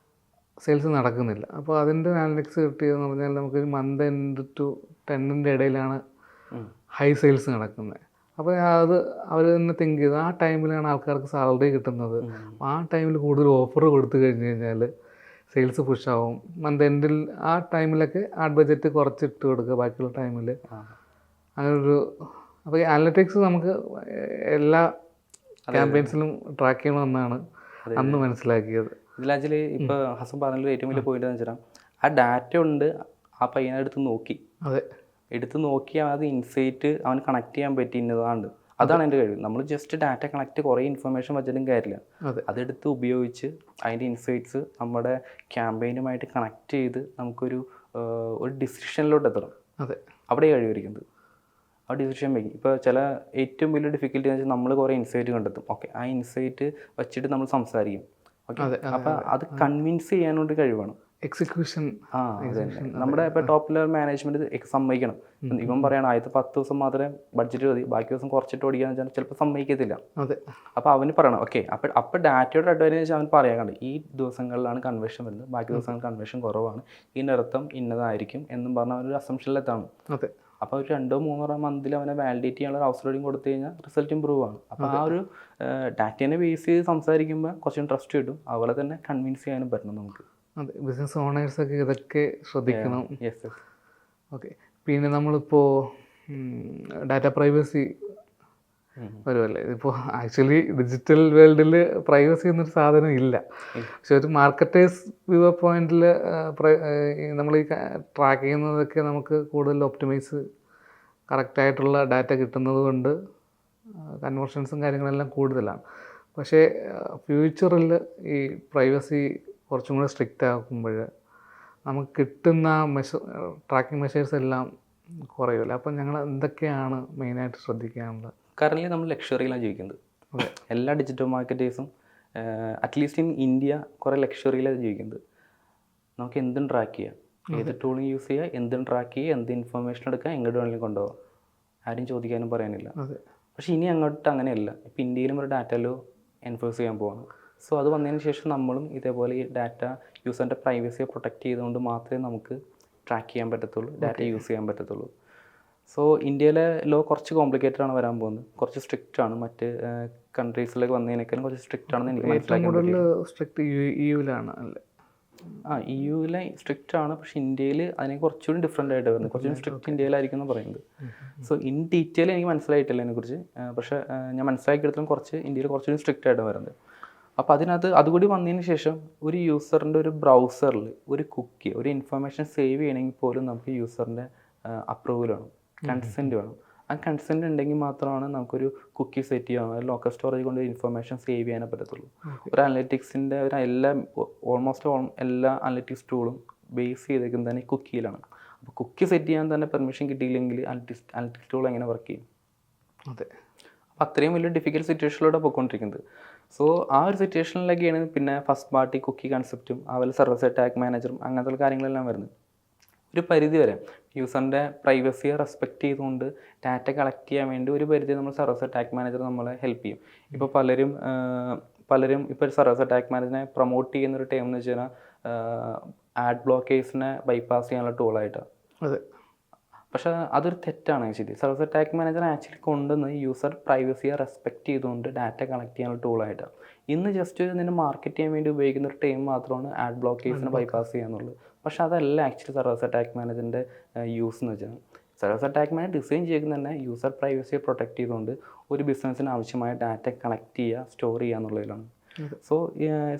സെയിൽസ് നടക്കുന്നില്ല. അപ്പോൾ അതിൻ്റെ അനലിറ്റിക്സ് കിട്ടിയതെന്ന് പറഞ്ഞാൽ നമുക്കൊരു മന്ത് എൻഡ് ടു 10ൻ്റെ ഇടയിലാണ് ഹൈ സെയിൽസ് നടക്കുന്നത്. അപ്പോൾ അത് അവർ തന്നെ തിങ്ക് ചെയ്ത് ആ ടൈമിലാണ് ആൾക്കാർക്ക് സാലറി കിട്ടുന്നത്. ആ ടൈമിൽ കൂടുതൽ ഓഫർ കൊടുത്തു കഴിഞ്ഞ് കഴിഞ്ഞാൽ സെയിൽസ് പുഷാവും. മന്ത് എൻഡിൽ ആ ടൈമിലൊക്കെ ആഡ് ബഡ്ജറ്റ് കുറച്ചിട്ട് കൊടുക്കുക, ബാക്കിയുള്ള ടൈമിൽ അങ്ങനൊരു. അപ്പോൾ ഈ അനലിറ്റിക്സ് നമുക്ക് എല്ലാ ക്യാമ്പയിൻസിലും ട്രാക്ക് ചെയ്യണമെന്നാണ് അന്ന് മനസ്സിലാക്കിയത്. ഇതിലാക്ച്വലി ഇപ്പോൾ ഹസൻ പറഞ്ഞതിൽ ഏറ്റവും വലിയ പോയിന്റ് എന്ന് വെച്ചാൽ ആ ഡാറ്റ ഉണ്ട്, ആ പയ്യനെ എടുത്ത് നോക്കി അത് ഇൻസൈറ്റ് അവന് കണക്ട് ചെയ്യാൻ പറ്റി ഇന്നതാണ്. അതാണ് എൻ്റെ കഴിവ്. നമ്മൾ ജസ്റ്റ് ഡാറ്റ കണക്ട് കുറേ ഇൻഫർമേഷൻ വെച്ചിട്ടും കാര്യമില്ല, അതെടുത്ത് ഉപയോഗിച്ച് അതിൻ്റെ ഇൻസൈറ്റ്സ് നമ്മുടെ ക്യാമ്പയിനുമായിട്ട് കണക്ട് ചെയ്ത് നമുക്കൊരു ഡിസിഷനിലോട്ട് എത്തണം. അവിടെ കഴിവിരിക്കുന്നത് ആ ഡിസിഷൻ മേക്കിംഗ്. ഇപ്പോൾ ചില ഏറ്റവും വലിയ ഡിഫിക്കൽറ്റി എന്ന് വെച്ചാൽ നമ്മൾ കുറേ ഇൻസൈറ്റ് കണ്ടെത്തും. ഓക്കെ, ആ ഇൻസൈറ്റ് വെച്ചിട്ട് നമ്മൾ സംസാരിക്കും. ഓക്കെ, അപ്പോൾ അത് കൺവിൻസ് ചെയ്യാനോട് കഴിവാണ് എക്സിക്യൂഷൻ. നമ്മുടെ ഇപ്പോൾ ടോപ്പ് ലെവൽ മാനേജ്മെൻറ്റ് സമ്മതിക്കണം. ഇവൻ പറയണം ആദ്യത്തെ 10 ദിവസം മാത്രമേ ബഡ്ജറ്റ് മതി, ബാക്കി ദിവസം കുറച്ചിട്ട് ഓടിക്കാന്ന് വെച്ചാൽ ചിലപ്പോൾ സമ്മതിക്കത്തില്ല. അപ്പോൾ അവന് പറയണം ഓക്കെ, അപ്പോൾ ഡാറ്റയുടെ അഡ്വാൻറ്റേജ് അവൻ പറയാൻ കണ്ടു, ഈ ദിവസങ്ങളിലാണ് കൺവേർഷൻ വരുന്നത്, ബാക്കി ദിവസങ്ങളിൽ കൺവേർഷൻ കുറവാണ്, ഇതിൻ്റെ അർത്ഥം ഇന്നതായിരിക്കും എന്നും പറഞ്ഞ അവനൊരു അസംഷനിലെത്താണ്. അപ്പോൾ ഒരു 2-3 മന്തിൽ അവനെ വാലിഡേറ്റ് ചെയ്യാനുള്ള അവസരം കൊടുത്തു കഴിഞ്ഞാൽ റിസൾട്ട് ഇമ്പ്രൂവ് ആണ്. അപ്പോൾ ആ ഒരു ഡാറ്റേനെ ബേസ് ചെയ്ത് സംസാരിക്കുമ്പോൾ കുറച്ചും ട്രസ്റ്റ് കിട്ടും, അതുപോലെ തന്നെ കൺവിൻസ് ചെയ്യാനും പറ്റണം നമുക്ക്. അതെ, ബിസിനസ് ഓണേഴ്സൊക്കെ ഇതൊക്കെ ശ്രദ്ധിക്കണം. ഓക്കെ, പിന്നെ നമ്മളിപ്പോൾ ഡാറ്റ പ്രൈവസി വരുമല്ലേ. ഇതിപ്പോൾ ആക്ച്വലി ഡിജിറ്റൽ വേൾഡിൽ പ്രൈവസി എന്നൊരു സാധനം ഇല്ല. പക്ഷെ ഒരു മാർക്കറ്റേഴ്സ് വ്യൂ പോയിന്റിൽ നമ്മൾ ഈ ട്രാക്ക് ചെയ്യുന്നതൊക്കെ നമുക്ക് കൂടുതൽ ഒപ്റ്റിമൈസ് കറക്റ്റായിട്ടുള്ള ഡാറ്റ കിട്ടുന്നത് കൊണ്ട് കൺവേർഷൻസും കാര്യങ്ങളെല്ലാം കൂടുതലാണ്. പക്ഷേ ഫ്യൂച്ചറിൽ ഈ പ്രൈവസി കുറച്ചും കൂടെ സ്ട്രിക്റ്റ് ആക്കുമ്പോൾ നമുക്ക് കിട്ടുന്ന ട്രാക്കിംഗ് മെഷേഴ്സ് എല്ലാം കുറയുമല്ലോ. അപ്പം ഞങ്ങൾ എന്തൊക്കെയാണ് മെയിനായിട്ട് ശ്രദ്ധിക്കാനുള്ളത്? കറൻറ്റ്ലി നമ്മൾ ലക്ഷറിയിലാണ് ജീവിക്കുന്നത്. എല്ലാ ഡിജിറ്റൽ മാർക്കറ്റേഴ്സും അറ്റ്ലീസ്റ്റ് ഇൻ ഇന്ത്യ കുറേ ലക്ഷറിയിലാണ് ജീവിക്കുന്നത്. നമുക്ക് എന്തും ട്രാക്ക് ചെയ്യാം, ഏത് ടൂളും യൂസ് ചെയ്യുക, എന്തും ട്രാക്ക് ചെയ്യുക, എന്ത് ഇൻഫർമേഷൻ എടുക്കുക, എങ്ങോട്ട് വേണമെങ്കിലും കൊണ്ടുപോകാം, ആരും ചോദിക്കാനും പറയാനില്ല. പക്ഷേ ഇനി അങ്ങോട്ട് അങ്ങനെയല്ല. ഇപ്പോൾ ഇന്ത്യയിലും ഒരു ഡാറ്റ ലോ എൻഫോഴ്സ് ചെയ്യാൻ പോവാണ്. സോ അത് വന്നതിന് ശേഷം നമ്മളും ഇതേപോലെ ഈ ഡാറ്റ യൂസറിൻ്റെ പ്രൈവസിയെ പ്രൊട്ടക്റ്റ് ചെയ്തുകൊണ്ട് മാത്രമേ നമുക്ക് ട്രാക്ക് ചെയ്യാൻ പറ്റത്തുള്ളൂ, ഡാറ്റ യൂസ് ചെയ്യാൻ പറ്റത്തുള്ളൂ. സോ ഇന്ത്യയിലെ ലോ കുറച്ച് കോംപ്ലിക്കേറ്റഡ് ആണ് വരാൻ പോകുന്നത്, കുറച്ച് സ്ട്രിക്റ്റ് ആണ്. മറ്റ് കൺട്രീസിലേക്ക് വന്നതിനേക്കാളും കുറച്ച് സ്ട്രിക്റ്റ് ആണെന്ന് എനിക്ക് മനസ്സിലാക്കാൻ EU-ലെ സ്ട്രിക്റ്റ് ആണ്. പക്ഷേ ഇന്ത്യയിൽ അതിനെ കുറച്ചുകൂടി ഡിഫറെൻ്റ് ആയിട്ട് വരുന്നത്, കുറച്ചുകൂടി സ്ട്രിക്റ്റ് ഇന്ത്യയിലായിരിക്കും എന്ന് പറയുന്നത്. സോ ഇൻ ഡീറ്റെയിൽ എനിക്ക് മനസ്സിലായിട്ടില്ല അതിനെക്കുറിച്ച്, പക്ഷേ ഞാൻ മനസ്സിലാക്കിയെടുത്തോളം കുറച്ച് ഇന്ത്യയിൽ കുറച്ചുകൂടി സ്ട്രിക്റ്റ് ആയിട്ട് വരുന്നത്. അപ്പോൾ അതിനകത്ത് അതുകൂടി വന്നതിന് ശേഷം ഒരു യൂസറിൻ്റെ ഒരു ബ്രൗസറിൽ ഒരു കുക്കി, ഒരു ഇൻഫർമേഷൻ സേവ് ചെയ്യണമെങ്കിൽ പോലും നമുക്ക് യൂസറിൻ്റെ അപ്രൂവൽ വേണം, കൺസെൻറ്റ് വേണം. ആ കൺസെൻറ്റ് ഉണ്ടെങ്കിൽ മാത്രമാണ് നമുക്കൊരു കുക്കി സെറ്റ് ചെയ്യാൻ, ലോക്കൽ സ്റ്റോറേജ് കൊണ്ട് ഇൻഫർമേഷൻ സേവ് ചെയ്യാനേ പറ്റത്തുള്ളൂ. ഒരു അനലിറ്റിക്സിൻ്റെ ഓൾമോസ്റ്റ് എല്ലാ അനലിറ്റിക്സ് ടൂളും ബേസ് ചെയ്തേക്കുന്നത് തന്നെ കുക്കിയിലാണ്. അപ്പോൾ കുക്കി സെറ്റ് ചെയ്യാൻ തന്നെ പെർമിഷൻ കിട്ടിയില്ലെങ്കിൽ അനലിറ്റിക്സ് ടൂൾ എങ്ങനെ വർക്ക് ചെയ്യും? അപ്പോൾ അത്രയും വലിയ ഡിഫിക്കൽട്ട് സിറ്റുവേഷനിലൂടെ പോയിക്കൊണ്ടിരിക്കുന്നത്. സോ ആ ഒരു സിറ്റുവേഷനിലൊക്കെയാണ് പിന്നെ ഫസ്റ്റ് പാർട്ടി കുക്കി കൺസെപ്റ്റും അതുപോലെ സർവീസ് ടാഗ് മാനേജറും അങ്ങനത്തെ കാര്യങ്ങളെല്ലാം വരുന്നത്. ഒരു പരിധി വരെ യൂസറിൻ്റെ പ്രൈവസിയെ റെസ്പെക്റ്റ് ചെയ്തുകൊണ്ട് ഡാറ്റ കളക്ട് ചെയ്യാൻ വേണ്ടി ഒരു പരിധി നമ്മൾ സർവീസ് ടാഗ് മാനേജർ നമ്മളെ ഹെൽപ്പ് ചെയ്യും. ഇപ്പോൾ പലരും ഇപ്പോൾ സർവീസ് ടാഗ് മാനേജറിനെ പ്രൊമോട്ട് ചെയ്യുന്നൊരു ടൈം എന്ന് വെച്ച് കഴിഞ്ഞാൽ ആഡ് ബ്ലോക്കേഴ്സിനെ ബൈപ്പാസ് ചെയ്യാനുള്ള ടൂളായിട്ടാണ്. പക്ഷേ അതൊരു തെറ്റാണ് actually. Service tag manager actually കൊണ്ടുവന്ന് യൂസർ പ്രൈവസിയെ റെസ്പെക്റ്റ് ചെയ്തുകൊണ്ട് ഡാറ്റ കളക്ട് ചെയ്യാനുള്ള ടൂളായിട്ടാണ്. ഇന്ന് ജസ്റ്റ് നിന്നെ മാർക്കറ്റ് ചെയ്യാൻ വേണ്ടി ഉപയോഗിക്കുന്ന ഒരു ടൈം മാത്രമാണ് ആഡ് ബ്ലോക്കേഴ്സിനെ ബൈപ്പാസ് ചെയ്യാന്നുള്ളത്. പക്ഷേ അതല്ല ആക്ച്വലി സർവീസ് അറ്റാക്ക് മാനേജറിൻ്റെ യൂസ് എന്ന് വെച്ചാൽ. സർവീസ് അറ്റാക്ക് മാനേജർ ഡിസൈൻ ചെയ്യുന്നത് തന്നെ യൂസർ പ്രൈവസിയെ പ്രൊട്ടക്ട് ചെയ്തുകൊണ്ട് ഒരു ബിസിനസ്സിന് ആവശ്യമായ ഡാറ്റ കണക്ട് ചെയ്യുക, സ്റ്റോർ ചെയ്യുക എന്നുള്ളതിലാണ്. So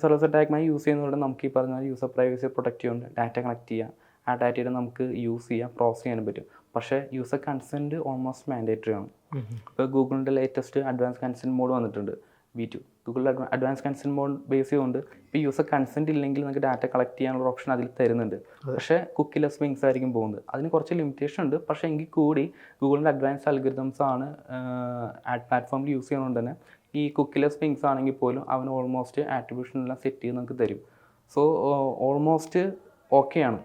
service attack manager use ചെയ്യുന്നതുകൊണ്ട് നമുക്ക് ഈ പറഞ്ഞ യൂസർ പ്രൈവസിയെ പ്രൊട്ടക്ട് ചെയ്യുകൊണ്ട് ഡാറ്റ കണക്ട് ചെയ്യുക, ആ ഡാറ്റയുടെ നമുക്ക് യൂസ് ചെയ്യാം, പ്രോസസ് ചെയ്യാനും പറ്റും. പക്ഷേ യൂസർ കൺസെൻറ്റ് ഓൾമോസ്റ്റ് മാൻഡേറ്ററി ആണ്. ഇപ്പോൾ ഗൂഗിളിൻ്റെ ലേറ്റസ്റ്റ് അഡ്വാൻസ് കൺസെൻറ്റ് മോഡ് വന്നിട്ടുണ്ട്, V2. ഗൂഗിളിൽ അഡ്വാൻസ് കൺസെൻറ്റ് മോഡ് ബേസ് ചെയ്തുകൊണ്ട് ഇപ്പോൾ യൂസർ കൺസെൻറ്റ് ഇല്ലെങ്കിൽ നമുക്ക് ഡാറ്റ കളക്ട് ചെയ്യാനുള്ള ഓപ്ഷൻ അതിൽ തരുന്നുണ്ട്. പക്ഷേ കുക്കിലെസ് വിങ്സ് ആയിരിക്കും പോകുന്നത്. അതിന് കുറച്ച് ലിമിറ്റേഷൻ ഉണ്ട്. പക്ഷേ എങ്കിൽ കൂടി ഗൂഗിളിൻ്റെ അഡ്വാൻസ് അൽഗോരിതംസ് ആണ് ആഡ് പ്ലാറ്റ്ഫോമിൽ യൂസ് ചെയ്യുന്നതുകൊണ്ട് തന്നെ ഈ കുക്കിലെസ് വിങ്സ് ആണെങ്കിൽ പോലും അവന് ഓൾമോസ്റ്റ് ആട്രിബ്യൂഷൻ എല്ലാം സെറ്റ് ചെയ്ത് നമുക്ക് തരും. സോ ഓൾമോസ്റ്റ് ഓക്കെയാണ്.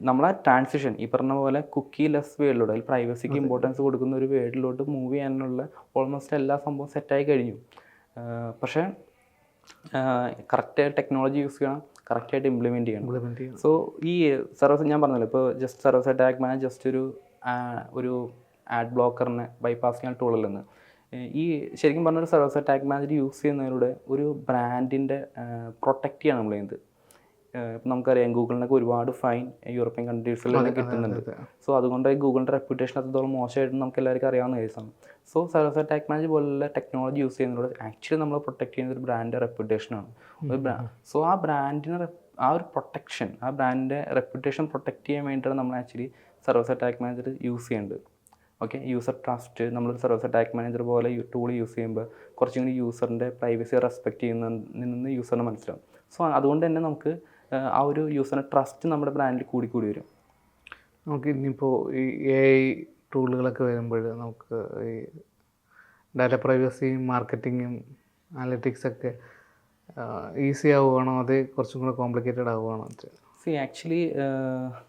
നമ്മളെ ട്രാൻസിഷൻ ഈ പറഞ്ഞ പോലെ കുക്കി ലെസ് വേൾഡിലൂടെ അതിൽ പ്രൈവസിക്ക് ഇമ്പോർട്ടൻസ് കൊടുക്കുന്ന ഒരു വേൾഡിലോട്ട് മൂവ് ചെയ്യാനുള്ള ഓൾമോസ്റ്റ് എല്ലാ സംഭവം സെറ്റായി കഴിഞ്ഞു. പക്ഷേ കറക്റ്റായിട്ട് ടെക്നോളജി യൂസ് ചെയ്യണം, കറക്റ്റായിട്ട് ഇംപ്ലിമെൻറ്റ് ചെയ്യണം. സോ ഈ സർവീസ് ഞാൻ പറഞ്ഞല്ലോ, ഇപ്പോൾ just service attack manager just ഒരു ആഡ് ബ്ലോക്കറിനെ ബൈപ്പാസ് ചെയ്യാൻ ടൂളല്ലെന്ന്. ഈ ശരിക്കും പറഞ്ഞൊരു സർവീസ് അറ്റാക്ക് മാനേജർ യൂസ് ചെയ്യുന്നതിലൂടെ ഒരു ബ്രാൻഡിൻ്റെ പ്രൊട്ടക്റ്റ് ചെയ്യാണ് നമ്മൾ ചെയ്യുന്നത്. ഇപ്പം നമുക്കറിയാം ഗൂഗിളിനൊക്കെ ഒരുപാട് ഫൈൻ യൂറോപ്യൻ കൺട്രീസിലെല്ലാം കിട്ടുന്നുണ്ട്. സോ അതുകൊണ്ട് ഗൂഗിളിൻ്റെ റെപ്യൂട്ടേഷൻ അത്രത്തോളം മോശമായിട്ട് നമുക്ക് എല്ലാവർക്കും അറിയാവുന്ന കേസാണ്. സോ സർവീസ് അറ്റാക്ക് മാനേജർ പോലുള്ള ടെക്നോളജി യൂസ് ചെയ്യുന്നതിലൂടെ ആക്ച്വലി നമ്മൾ പ്രൊട്ടക്ട് ചെയ്യുന്ന ഒരു ബ്രാൻഡിൻ്റെ റെപ്യൂട്ടേഷനാണ്. സോ ആ ബ്രാൻഡിന് ആ ഒരു പ്രൊട്ടക്ഷൻ, ആ ബ്രാൻഡിൻ്റെ റെപ്യൂട്ടേഷൻ പ്രൊട്ടക്ട് ചെയ്യാൻ വേണ്ടിയിട്ടാണ് നമ്മൾ actually service attack manager use ചെയ്യേണ്ടത്. ഓക്കെ, യൂസർ ട്രസ്റ്റ് നമ്മളൊരു സർവീസ് അറ്റാക്ക് മാനേജർ പോലെ ടൂൾ യൂസ് ചെയ്യുമ്പോൾ കുറച്ചും കൂടി യൂസറിൻ്റെ പ്രൈവസി റെസ്പെക്ട് ചെയ്യുന്നതിൽ യൂസറിന് മനസ്സിലാവും. സോ അതുകൊണ്ട് തന്നെ നമുക്ക് ആ ഒരു യൂസറിൻ്റെ ട്രസ്റ്റ് നമ്മുടെ ബ്രാൻഡിൽ കൂടി വരും. നമുക്ക് ഇനിയിപ്പോൾ ഈ AI ടൂളുകളൊക്കെ വരുമ്പോൾ നമുക്ക് ഈ ഡാറ്റ പ്രൈവസിയും മാർക്കറ്റിങ്ങും അനലിറ്റിക്സൊക്കെ ഈസി ആവുകയാണോ അതേ കുറച്ചും കൂടെ കോംപ്ലിക്കേറ്റഡ് ആവുകയാണോ? ആക്ച്വലി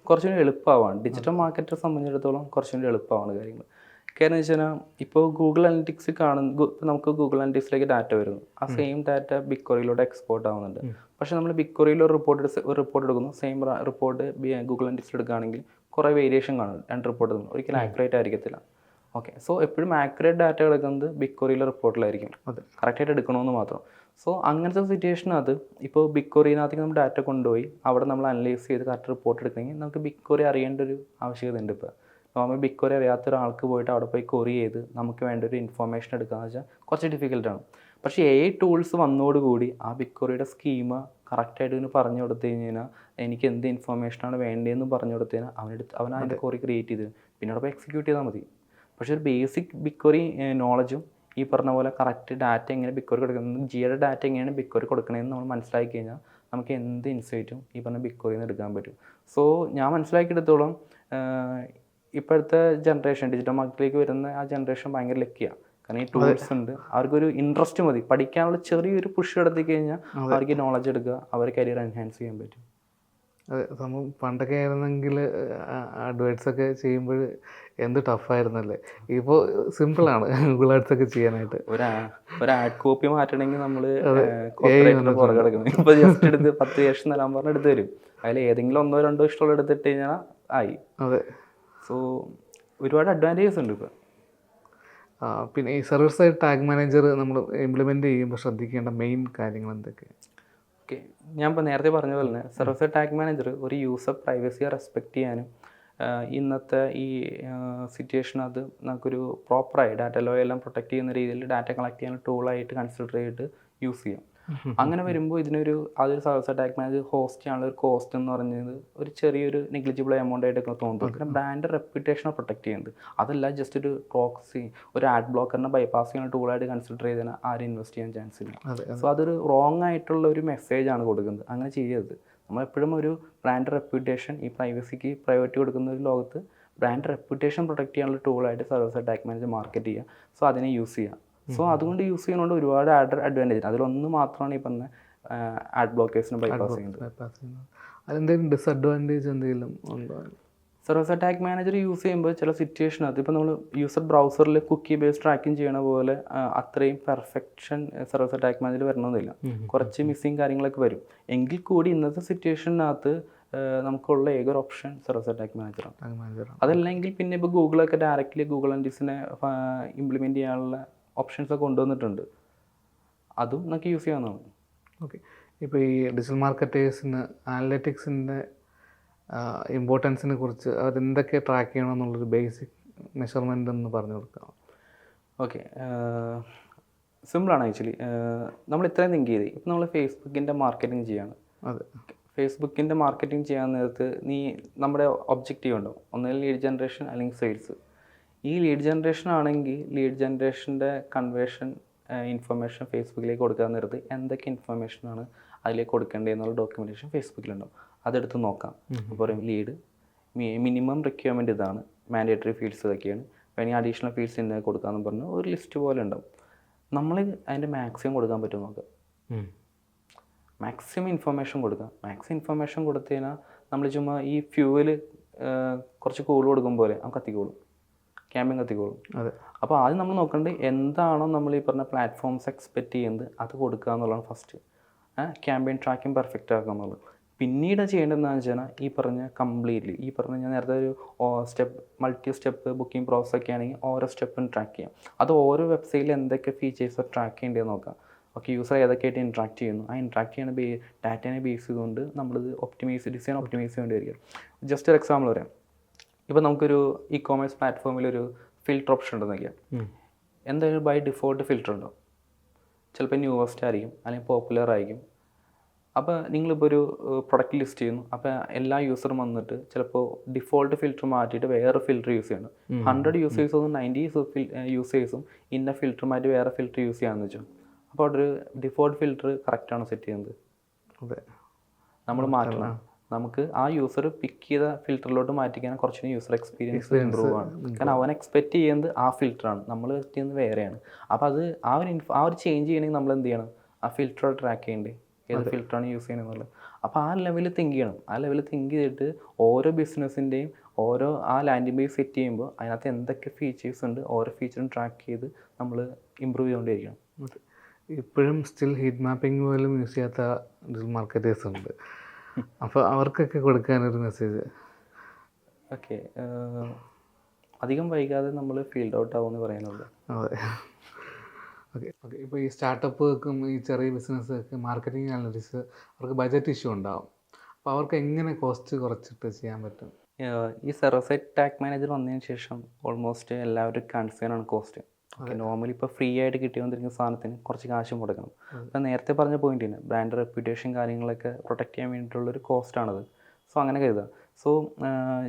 കുറച്ചും കൂടി എളുപ്പമാവാണ്. ഡിജിറ്റൽ മാർക്കറ്റിനെ സംബന്ധിച്ചിടത്തോളം കുറച്ചും കൂടി എളുപ്പമാണ് കാര്യങ്ങൾ. കാരണം എന്ന് വെച്ച് കഴിഞ്ഞാൽ ഇപ്പോൾ ഗൂഗിൾ അനലിറ്റിക്സ് നമുക്ക് ഗൂഗിൾ അനലിറ്റിക്സിലേക്ക് ഡാറ്റ വരുന്നു. ആ സെയിം ഡാറ്റ ബിഗ് ക്വറിയിലൂടെ എക്സ്പോർട്ട് ആവുന്നുണ്ട്. പക്ഷേ നമ്മൾ ബിഗ് ക്വറിയിൽ ഒരു റിപ്പോർട്ട് എടുക്കുന്നു, സെയിം റിപ്പോർട്ട് ഗൂഗിൾ അനലിറ്റിക്സ് എടുക്കുകയാണെങ്കിൽ കുറേ വേരിയേഷൻ കാണും രണ്ട് റിപ്പോർട്ട് തമ്മിൽ. ഒരിക്കലും ആക്യുറേറ്റ് ആയിരിക്കത്തില്ല. ഓക്കെ, സോ എപ്പോഴും ആക്യുറേറ്റ് ഡാറ്റ എടുക്കുന്നത് ബിഗ് ക്വറിയിലെ റിപ്പോർട്ടിലായിരിക്കും. അത് കറക്റ്റായിട്ട് എടുക്കണമെന്ന് മാത്രം. സോ അങ്ങനത്തെ സിറ്റുവേഷനകത്ത് ഇപ്പോൾ ബിഗ് ക്വറിനകത്തേക്ക് നമ്മൾ ഡാറ്റ കൊണ്ടുപോയി അവിടെ നമ്മൾ അനലൈസ് ചെയ്ത് കറക്റ്റ് റിപ്പോർട്ട് എടുക്കണമെങ്കിൽ നമുക്ക് ബിഗ് ക്വറി അറിയേണ്ട ഒരു ആവശ്യകത ഉണ്ട്. ഇപ്പോൾ നമ്മൾ ബിഗ് ക്വറി അറിയാത്ത ഒരാൾക്ക് പോയിട്ട് അവിടെ പോയി ക്വറി ചെയ്ത് നമുക്ക് വേണ്ട ഒരു ഇൻഫോർമേഷൻ എടുക്കുകയെന്ന് വെച്ചാൽ കുറച്ച് ഡിഫിക്കൽട്ടാണ്. പക്ഷേ AI ടൂൾസ് വന്നതോടുകൂടി ആ ബിഗ് ക്വറിയുടെ സ്കീമ കറക്റ്റായിട്ട് ഇതിന് പറഞ്ഞു കൊടുത്തു കഴിഞ്ഞാൽ എനിക്ക് എന്ത് ഇൻഫോർമേഷനാണ് വേണ്ടതെന്ന് പറഞ്ഞു കൊടുത്തു കഴിഞ്ഞാൽ അവൻ അതിൻ്റെ ക്വറി ക്രിയേറ്റ് ചെയ്ത് പിന്നെ അവിടെ പോയി എക്സിക്യൂട്ട് ചെയ്താൽ മതി. പക്ഷേ ഒരു ബേസിക് ബിഗ് ക്വറി നോളജും ഈ പറഞ്ഞ പോലെ കറക്റ്റ് ഡാറ്റ എങ്ങനെ ബിഗ് ക്വറി കൊടുക്കുന്നത്, ജിയുടെ ഡാറ്റ എങ്ങനെയാണ് ബിഗ് ക്വറി കൊടുക്കണമെന്ന് നമ്മൾ മനസ്സിലാക്കി കഴിഞ്ഞാൽ നമുക്ക് എന്ത് ഇൻസൈറ്റും ഈ പറഞ്ഞ ബിഗ് ക്വറിയിൽ നിന്ന് എടുക്കാൻ പറ്റും. സോ ഞാൻ മനസ്സിലാക്കിയെടുത്തോളം ഇപ്പോഴത്തെ ജനറേഷൻ ഡിജിറ്റൽ മാർക്കറ്റിലേക്ക് വരുന്ന ആ ജനറേഷൻ ഭയങ്കര ലക്കിയാണ്. കാരണം ഈ ടൂൾസ് ഉണ്ട്, അവർക്കൊരു ഇൻട്രസ്റ്റ് മതി, പഠിക്കാനുള്ള ചെറിയൊരു പുഷ് എടുത്തി കഴിഞ്ഞാൽ അവർക്ക് നോളജ് എടുക്കുക, അവർ കരിയർ എൻഹാൻസ് ചെയ്യാൻ പറ്റും. അതെ, സംഭവം പണ്ടൊക്കെ ആയിരുന്നെങ്കിൽ അഡ്വേർട്സൊക്കെ ചെയ്യുമ്പോൾ എന്ത് ടഫായിരുന്നല്ലേ. ഇപ്പോൾ സിമ്പിളാണ് ഗൂഗിൾ ആഡ്സ് ഒക്കെ ചെയ്യാനായിട്ട്. ഒരു ആഡ് കോപ്പി മാറ്റണമെങ്കിൽ നമ്മൾ പുറകെ കിടക്കണം. ഇപ്പോൾ ജസ്റ്റ് എടുത്ത് 10 ലക്ഷം തരാൻ പറഞ്ഞാൽ എടുത്ത് തരും. അതിൽ ഏതെങ്കിലും 1-2 ഇഷ്ടമുള്ള എടുത്തിട്ട് കഴിഞ്ഞാൽ ആയി. അതെ, സോ ഒരുപാട് അഡ്വാൻറ്റേജസ് ഉണ്ട് ഇപ്പോൾ. പിന്നെ ഈ സർവീസ് സൈഡ് ടാഗ് മാനേജർ നമ്മൾ ഇംപ്ലിമെൻറ്റ് ചെയ്യുമ്പോൾ ശ്രദ്ധിക്കേണ്ട മെയിൻ കാര്യങ്ങൾ എന്തൊക്കെയാണ്? ഓക്കെ, ഞാൻ ഇപ്പോൾ നേരത്തെ പറഞ്ഞ പോലെ തന്നെ സർവീസ് സൈഡ് ടാഗ് മാനേജർ ഒരു യൂസർ പ്രൈവസിയെ റെസ്പെക്റ്റ് ചെയ്യാനും ഇന്നത്തെ ഈ സിറ്റുവേഷനകത്ത് നമുക്കൊരു പ്രോപ്പറായി ഡാറ്റ ലോ എല്ലാം പ്രൊട്ടക്ട് ചെയ്യുന്ന രീതിയിൽ ഡാറ്റ കളക്ട് ചെയ്യാൻ ടൂളായിട്ട് കൺസിഡർ ചെയ്തിട്ട് യൂസ് ചെയ്യാം. അങ്ങനെ വരുമ്പോൾ അതൊരു സർവീസ് അറ്റാക്ക് മാനേജർ ഹോസ്റ്റ് ചെയ്യാനുള്ള ഒരു കോസ്റ്റ് എന്ന് പറഞ്ഞത് ഒരു ചെറിയൊരു നെഗ്ലിജിബിൾ എമൗണ്ട് ആയിട്ടൊക്കെ തോന്നുന്നു. കാരണം ബ്രാൻഡ് റെപ്യൂട്ടേഷനെ പ്രൊട്ടക്ട് ചെയ്യുന്നത് അതല്ല ജസ്റ്റ് ഒരു പ്രോക്സി ഒരു ആഡ് ബ്ലോക്കറിനെ ബൈപ്പാസ് ചെയ്യുന്ന ടൂളായിട്ട് കൺസിഡർ ചെയ്താൽ ആരും ഇൻവെസ്റ്റ് ചെയ്യാൻ ചാൻസ് ഇല്ല. സോ അതൊരു റോങ് ആയിട്ടുള്ള ഒരു മെസ്സേജാണ് കൊടുക്കുന്നത്. അങ്ങനെ ചെയ്യരുത്. നമ്മളെപ്പോഴും ഒരു ബ്രാൻഡ് റെപ്യൂട്ടേഷൻ ഈ പ്രൈവസിക്ക് പ്രയോറിറ്റി കൊടുക്കുന്ന ഒരു ലോകത്ത് ബ്രാൻഡ് റെപ്യൂട്ടേഷൻ പ്രൊട്ടക്ട് ചെയ്യാനുള്ള ടൂളായിട്ട് സർവീസ് അറ്റാക്ക് മാനേജർ മാർക്കറ്റ് ചെയ്യുക. സോ അതിനെ യൂസ് ചെയ്യുക. സോ അതുകൊണ്ട് യൂസ് ചെയ്യുന്നതുകൊണ്ട് ഒരുപാട് അഡ്വാൻറ്റേജ്. അതിലൊന്ന് മാത്രമാണ് ഈ പറഞ്ഞ ആഡ് ബ്ലോക്കേഴ്സിനെ ബൈപ്പാസ് ചെയ്യുന്നത്. അതെന്തെങ്കിലും ഡിസഡ്വാൻറ്റേജ് എന്തെങ്കിലും ഉണ്ടോ? സർവീസ് അറ്റാക്ക് മാനേജർ യൂസ് ചെയ്യുമ്പോൾ ചില സിറ്റുവേഷനകത്ത് ഇപ്പോൾ നമ്മൾ യൂസർ ബ്രൗസറിൽ കുക്കി ബേസ് ട്രാക്കിംഗ് ചെയ്യണ പോലെ അത്രയും പെർഫെക്ഷൻ സർവീസ് അറ്റാക്ക് മാനേജർ വരണമെന്നില്ല. കുറച്ച് മിസ്സിങ് കാര്യങ്ങളൊക്കെ വരും. എങ്കിൽ കൂടി ഇന്നത്തെ സിറ്റുവേഷനകത്ത് നമുക്കുള്ള ഏതൊരു ഓപ്ഷൻ സർവീസ് അറ്റാക്ക് മാനേജറാണ്. അതല്ലെങ്കിൽ പിന്നെ ഇപ്പോൾ ഗൂഗിളൊക്കെ ഡയറക്റ്റ്ലി ഗൂഗിൾ അനലിറ്റിക്സിനെ ഇംപ്ലിമെൻറ്റ് ചെയ്യാനുള്ള ഓപ്ഷൻസൊക്കെ കൊണ്ടുവന്നിട്ടുണ്ട്. അതും നമുക്ക് യൂസ് ചെയ്യാവുന്നതാണ്. ഓക്കെ. ഇപ്പോൾ ഈ ഡിജിറ്റൽ മാർക്കറ്റേഴ്സിന് അനലറ്റിക്സിൻ്റെ ഇമ്പോർട്ടൻസിനെ കുറിച്ച് അതെന്തൊക്കെ ട്രാക്ക് ചെയ്യണം എന്നുള്ളൊരു ബേസിക് മെഷർമെൻ്റ് എന്ന് പറഞ്ഞു കൊടുക്കാം. ഓക്കെ, സിമ്പിളാണ് ആക്ച്വലി. നമ്മൾ ഇത്രയും തിങ്ക് ചെയ്ത് ഇപ്പം നമ്മൾ ഫേസ്ബുക്കിൻ്റെ മാർക്കറ്റിംഗ് ചെയ്യാണ്. അതെ, ഫേസ്ബുക്കിൻ്റെ മാർക്കറ്റിംഗ് ചെയ്യാൻ നേരത്ത് നമ്മുടെ ഒബ്ജക്റ്റീവ് ഉണ്ടാവും, ഒന്നുകിൽ ലീഡ് ജനറേഷൻ അല്ലെങ്കിൽ സെയിൽസ്. ഈ ലീഡ് ജനറേഷൻ ആണെങ്കിൽ ലീഡ് ജനറേഷൻ്റെ കൺവേർഷൻ ഇൻഫർമേഷൻ ഫേസ്ബുക്കിലേക്ക് കൊടുക്കാൻ നേരത്ത് എന്തൊക്കെ ഇൻഫർമേഷനാണ് അതിലേക്ക് കൊടുക്കേണ്ടത് എന്നുള്ള ഡോക്യുമെൻറ്റേഷൻ ഫേസ്ബുക്കിലുണ്ടാവും. അതെടുത്ത് നോക്കാം. അപ്പോൾ പറയും ലീഡ് മിനിമം റിക്വയർമെൻറ്റ് ഇതാണ്, മാൻഡേറ്ററി ഫീൽഡ്സ് ഇതൊക്കെയാണ്, വേണമെങ്കിൽ അഡീഷണൽ ഫീൽഡ്സ് ഇന്ന കൊടുക്കാമെന്ന് പറഞ്ഞ് ഒരു ലിസ്റ്റ് പോലെ ഉണ്ടാവും. നമ്മൾ അതിൻ്റെ മാക്സിമം കൊടുക്കാൻ പറ്റും നോക്കാം. മാക്സിമം ഇൻഫർമേഷൻ കൊടുക്കുക. മാക്സിമം ഇൻഫർമേഷൻ കൊടുത്തു കഴിഞ്ഞാൽ നമ്മൾ ചുമ്മാ ഈ ഫ്യൂവല് കുറച്ച് കൂൾ കൊടുക്കും പോലെ നമുക്ക് കത്തിക്കോളും, ക്യാമ്പയിൻ കത്തിക്കോളും. അതെ. അപ്പോൾ ആദ്യം നമ്മൾ നോക്കേണ്ടത് എന്താണോ നമ്മൾ ഈ പറഞ്ഞ പ്ലാറ്റ്ഫോംസ് എക്സ്പെക്റ്റ് ചെയ്യുന്നത് അത് കൊടുക്കുക എന്നുള്ളതാണ് ഫസ്റ്റ്. ക്യാമ്പയിൻ ട്രാക്കിംഗ് പെർഫെക്റ്റ് ആക്കുക എന്നുള്ളത്. പിന്നീട് ചെയ്യേണ്ടത് എന്താണെന്ന് വെച്ചാൽ ഈ പറഞ്ഞ കംപ്ലീറ്റ്ലി ഈ പറഞ്ഞ ഞാൻ നേരത്തെ ഒരു മൾട്ടി സ്റ്റെപ്പ് ബുക്കിംഗ് പ്രോസസ് ഒക്കെ ആണെങ്കിൽ ഓരോ സ്റ്റെപ്പും ട്രാക്ക് ചെയ്യാം. അത് ഓരോ വെബ്സൈറ്റിൽ എന്തൊക്കെ ഫീച്ചേഴ്സ് ട്രാക്ക് ചെയ്യേണ്ടതെന്ന് നോക്കാം. ഓക്കെ, യൂസർ ഏതൊക്കെയായിട്ട് ഇൻട്രാക്ട് ചെയ്യുന്നു, ആ ഇൻട്രാക്ട് ചെയ്യുന്ന ഡാറ്റേനെ ബേസ് ചെയ്തുകൊണ്ട് നമ്മളിത് ഡിസൈൻ ഒപ്റ്റിമൈസ് ചെയ്യേണ്ടി വരിക. ജസ്റ്റ് ഒരു എക്സാമ്പിൾ പറയാം. ഇപ്പോൾ നമുക്കൊരു ഇ കോമേഴ്സ് പ്ലാറ്റ്ഫോമിലൊരു ഫിൽറ്റർ ഓപ്ഷൻ ഉണ്ടെന്ന് വയ്ക്കാം. എന്തായാലും ബൈ ഡിഫോൾട്ട് ഫിൽറ്റർ ഉണ്ടാവും. ചിലപ്പോൾ ന്യൂവസ്റ്റ് ആയിരിക്കും അല്ലെങ്കിൽ പോപ്പുലർ ആയിരിക്കും. അപ്പോൾ നിങ്ങളിപ്പോൾ ഒരു പ്രൊഡക്റ്റ് ലിസ്റ്റ് ചെയ്യുന്നു. അപ്പോൾ എല്ലാ യൂസറും വന്നിട്ട് ചിലപ്പോൾ ഡിഫോൾട്ട് ഫിൽറ്റർ മാറ്റിയിട്ട് വേറെ ഫിൽറ്റർ യൂസ് ചെയ്യണം. 100 യൂസേഴ്സും 90 യൂസേഴ്സും ഇന്ന ഫിൽറ്റർ മാറ്റി വേറെ ഫിൽറ്റർ യൂസ് ചെയ്യാമെന്ന് വെച്ചാൽ അപ്പോൾ അവിടെ ഒരു ഡിഫോൾട്ട് ഫിൽറ്റർ കറക്റ്റാണ് സെറ്റ് ചെയ്യുന്നത്. അതെ, നമ്മൾ മാറ്റണം. നമുക്ക് ആ യൂസർ പിക്ക് ചെയ്ത ഫിൽറ്ററിലോട്ട് മാറ്റിക്കാൻ കുറച്ചുകൂടി യൂസർ എക്സ്പീരിയൻസ് ഇമ്പ്രൂവ് ആണ്. കാരണം അവൻ എക്സ്പെക്റ്റ് ചെയ്യുന്നത് ആ ഫിൽറ്ററാണ്, നമ്മൾ ചെയ്യുന്നത് വേറെയാണ്. അപ്പോൾ അത് ആ ഒരു ചേഞ്ച് ചെയ്യണമെങ്കിൽ നമ്മൾ എന്ത് ചെയ്യണം, ആ ഫിൽറ്റർ ട്രാക്ക് ചെയ്യണ്ടേ, ഏത് ഫിൽറ്ററാണ് യൂസ് ചെയ്യുന്നത് എന്നുള്ളത്. അപ്പോൾ ആ ലെവലിൽ തിങ്ക് ചെയ്യണം. ആ ലെവലിൽ തിങ്ക് ചെയ്തിട്ട് ഓരോ ബിസിനസ്സിൻ്റെയും ഓരോ ആ ലാൻഡിംഗ് പേജ് സെറ്റ് ചെയ്യുമ്പോൾ അതിനകത്ത് എന്തൊക്കെ ഫീച്ചേഴ്സ് ഉണ്ട് ഓരോ ഫീച്ചറും ട്രാക്ക് ചെയ്ത് നമ്മൾ ഇമ്പ്രൂവ് ചെയ്തുകൊണ്ടിരിക്കണം. ഇപ്പോഴും സ്റ്റിൽ ഹീറ്റ് മാപ്പിംഗ് പോലും യൂസ് ചെയ്യാത്ത ഡിജിറ്റൽ മാർക്കറ്റേഴ്സ് ഉണ്ട്. അപ്പോൾ അവർക്കൊക്കെ കൊടുക്കാനൊരു മെസ്സേജ്. ഓക്കെ, അധികം വൈകാതെ നമ്മൾ ഫീൽഡ് ഔട്ട് ആവുമെന്ന് പറയാനുള്ളത്. അതെ. ഓക്കെ. ഇപ്പോൾ ഈ സ്റ്റാർട്ടപ്പുകൾക്കും ഈ ചെറിയ ബിസിനസ്സൊക്കെ മാർക്കറ്റിംഗ് അനലിറ്റിക്സ് അവർക്ക് ബഡ്ജറ്റ് ഇഷ്യൂ ഉണ്ടാവും. അപ്പോൾ അവർക്ക് എങ്ങനെ കോസ്റ്റ് കുറച്ചിട്ട് ചെയ്യാൻ പറ്റും? ഈ സെർവർ സൈഡ് ടാഗ് മാനേജർ വന്നതിന് ശേഷം ഓൾമോസ്റ്റ് എല്ലാവരും കൺസേൺ ആണ് കോസ്റ്റ്. ഓക്കെ, നോർമലി ഇപ്പോൾ ഫ്രീ ആയിട്ട് കിട്ടിക്കൊണ്ടിരിക്കുന്ന സാധനത്തിന് കുറച്ച് കാശ് മുടക്കണം. അപ്പോൾ നേരത്തെ പറഞ്ഞ പോയിന്റ് തന്നെ ബ്രാൻഡ് റെപ്യൂട്ടേഷൻ കാര്യങ്ങളൊക്കെ പ്രൊട്ടക്റ്റ് ചെയ്യാൻ വേണ്ടിയിട്ടുള്ളൊരു കോസ്റ്റാണത്. സോ അങ്ങനെ കരുതുക. സോ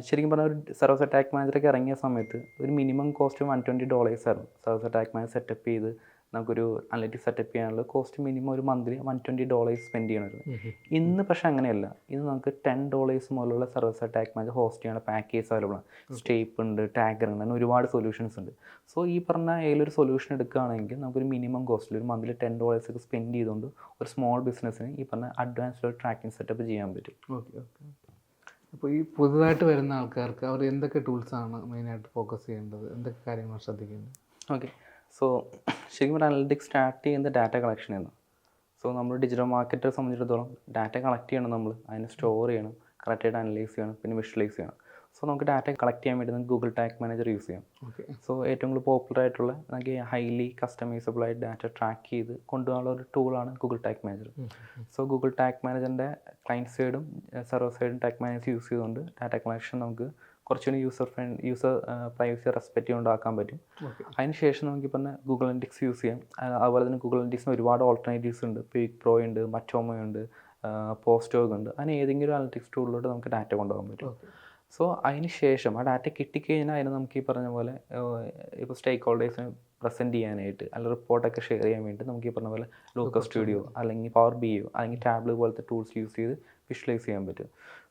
ശരിക്കും പറഞ്ഞാൽ ഒരു സെർവർ സൈഡ് ടാഗ് മാനേജറൊക്കെ ഇറങ്ങിയ സമയത്ത് ഒരു മിനിമം കോസ്റ്റ് $120 ആയിരുന്നു. Server side tag manager setup ചെയ്ത് നമുക്കൊരു അനലിറ്റിക്സ് സെറ്റപ്പ് ചെയ്യാനുള്ള കോസ്റ്റ് മിനിമം ഒരു മന്ത്ലി $120 സ്പെൻഡ് ചെയ്യണമായിരുന്നു. ഇന്ന് പക്ഷേ അങ്ങനെയല്ല. ഇന്ന് നമുക്ക് $10 മുതലുള്ള server side tag manager host ചെയ്യാനുള്ള പാക്കേജ് അവൈലബിൾ ആണ്. സ്റ്റേപ്പ് ഉണ്ട്, ടാഗർ ഉണ്ട്, അങ്ങനെ ഒരുപാട് സൊല്യൂഷൻസ് ഉണ്ട്. സോ ഈ പറഞ്ഞ ഏതൊരു സൊല്യൂഷൻ എടുക്കുകയാണെങ്കിൽ നമുക്കൊരു മിനിമം കോസ്റ്റിൽ ഒരു മന്ത്ലി $10 ഒക്കെ സ്പെൻഡ് ചെയ്തുകൊണ്ട് ഒരു സ്മോൾ ബിസിനസ്സിന് ഈ പറഞ്ഞ അഡ്വാൻസ്ഡ് ട്രാക്കിംഗ് സെറ്റപ്പ് ചെയ്യാൻ പറ്റും. ഓക്കെ. അപ്പോൾ ഈ പുതുതായിട്ട് വരുന്ന ആൾക്കാർക്ക് അവർ എന്തൊക്കെ ടൂൾസാണ് മെയിനായിട്ട് ഫോക്കസ് ചെയ്യേണ്ടത്, എന്തൊക്കെ കാര്യങ്ങൾ ശ്രദ്ധിക്കേണ്ടത്? ഓക്കെ, സോ ശരിക്കും പറഞ്ഞാൽ അനലിറ്റിക്സ് സ്റ്റാർട്ട് ചെയ്യുന്നത് ഡാറ്റ കളക്ഷൻ ആണ്. സോ നമ്മൾ ഡിജിറ്റൽ മാർക്കറ്റിനെ സംബന്ധിച്ചിടത്തോളം ഡാറ്റ കളക്ട് ചെയ്യണം, നമ്മൾ അതിനെ സ്റ്റോർ ചെയ്യണം, കറക്റ്റായിട്ട് അനലൈസ് ചെയ്യണം, പിന്നെ വിഷ്വലൈസ് ചെയ്യണം. സോ നമുക്ക് ഡാറ്റ കളക്ട് ചെയ്യാൻ വേണ്ടി നമുക്ക് ഗൂഗിൾ ടാഗ് മാനേജർ യൂസ് ചെയ്യാം. സോ ഏറ്റവും കൂടുതൽ പോപ്പുലർ ആയിട്ടുള്ള നമുക്ക് ഹൈലി കസ്റ്റമൈസബിൾ ആയിട്ട് ഡാറ്റ ട്രാക്ക് ചെയ്ത് കൊണ്ടുപോകാനുള്ള ഒരു ടൂളാണ് Google tag manager. So Google tag മാനേജറിൻ്റെ ക്ലയൻറ്റ് സൈഡും സെർവർ സൈഡും ടാഗ് മാനേജർ യൂസ് ചെയ്തുകൊണ്ട് ഡാറ്റ കളക്ഷൻ നമുക്ക് കുറച്ചുകൂടി യൂസർ പ്രൈവസി റെസ്പെക്റ്റ് ചെയ്തുകൊണ്ടാക്കാൻ പറ്റും. അതിനുശേഷം നമുക്ക് പറഞ്ഞ ഗൂഗിൾ അനലിറ്റിക്സ് യൂസ് ചെയ്യാം. അതുപോലെ തന്നെ ഗൂഗിൾ അനലിറ്റിക്സിന് ഒരുപാട് ഓൾട്ടർനേറ്റീവ്സ് ഉണ്ട്. ക്വിക്ക് പ്രോ ഉണ്ട്, മറ്റോമോ ഉണ്ട്, പോസ്റ്റോഗ് ഉണ്ട്. അങ്ങനെ ഏതെങ്കിലും ഒരു അനലിറ്റിക്സ് ടൂളിലോട്ട് നമുക്ക് ഡാറ്റ കൊണ്ടുപോകാൻ പറ്റും. സോ അതിന് ശേഷം ആ ഡാറ്റ കിട്ടിക്കഴിഞ്ഞാൽ അതിന് നമുക്ക് ഈ പറഞ്ഞ പോലെ ഇപ്പോൾ സ്റ്റേക്ക് ഹോൾഡേഴ്സിന് പ്രസൻറ്റ് ചെയ്യാനായിട്ട് അല്ലെങ്കിൽ റിപ്പോർട്ടൊക്കെ ഷെയർ ചെയ്യാൻ വേണ്ടി നമുക്ക് ഈ പറഞ്ഞ പോലെ ലോക്കൽ സ്റ്റുഡിയോ അല്ലെങ്കിൽ പവർ ബിയോ അല്ലെങ്കിൽ ടാബ്ലോ പോലത്തെ ടൂൾസ് യൂസ് ചെയ്ത് വിഷ്വലൈസ് ചെയ്യാൻ പറ്റും.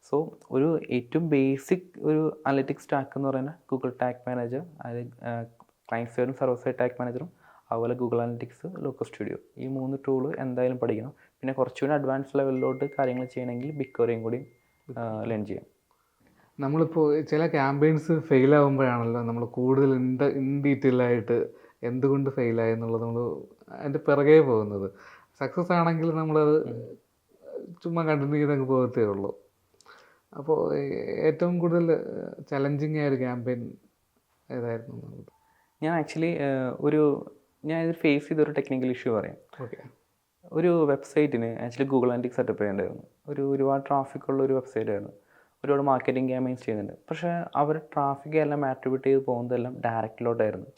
സോ ഒരു ഏറ്റവും ബേസിക് ഒരു അനലിറ്റിക്സ് സ്റ്റാക്ക് എന്ന് പറയുന്നത് ഗൂഗിൾ ടാഗ് മാനേജർ, അതായത് ക്ലയൻറ്റ് സൈഡും സെർവർ സൈഡ് ടാഗ് മാനേജറും, അതുപോലെ ഗൂഗിൾ അനലിറ്റിക്സ്, ലോക്കൽ സ്റ്റുഡിയോ, ഈ 3 ടൂൾ എന്തായാലും പഠിക്കണം. പിന്നെ കുറച്ചുകൂടി അഡ്വാൻസ് ലെവലിലോട്ട് കാര്യങ്ങൾ ചെയ്യണമെങ്കിൽ ബിഗ്ക്വറിയും കൂടി ലേൺ ചെയ്യാം. നമ്മളിപ്പോൾ ചില ക്യാമ്പയിൻസ് ഫെയിലാകുമ്പോഴാണല്ലോ നമ്മൾ കൂടുതൽ ഇൻ ഡീറ്റെയിൽ ആയിട്ട് എന്തുകൊണ്ട് ഫെയിലായി എന്നുള്ളത് നമ്മൾ അതിൻ്റെ പിറകെ പോകുന്നത്. സക്സസ് ആണെങ്കിൽ നമ്മളത് ചുമ്മാ കണ്ടിന്യൂ ചെയ്തങ്ങ് പോകത്തേ ഉള്ളൂ. അപ്പോൾ ഏറ്റവും കൂടുതൽ ചലഞ്ചിങ് ആയ ഒരു ക്യാമ്പയിൻ ഏതായിരുന്നു? ഞാൻ ആക്ച്വലി ഞാൻ ഇത് ഫേസ് ചെയ്തൊരു ടെക്നിക്കൽ ഇഷ്യൂ പറയാം. ഓക്കെ. ഒരു വെബ്സൈറ്റിന് ആക്ച്വലി ഗൂഗിൾ അനലിറ്റിക്സ് സെറ്റപ്പ് ചെയ്യേണ്ടായിരുന്നു. ഒരുപാട് ട്രാഫിക് ഉള്ള ഒരു വെബ്സൈറ്റ് ആയിരുന്നു. ഒരുപാട് മാർക്കറ്റിംഗ് ക്യാമ്പയിൻസ് ചെയ്യുന്നുണ്ട്. പക്ഷേ അവർ ട്രാഫിക് എല്ലാം ആട്രിബ്യൂട്ട് ചെയ്ത് പോകുന്നതെല്ലാം ഡയറക്റ്റിലോട്ടായിരുന്നു.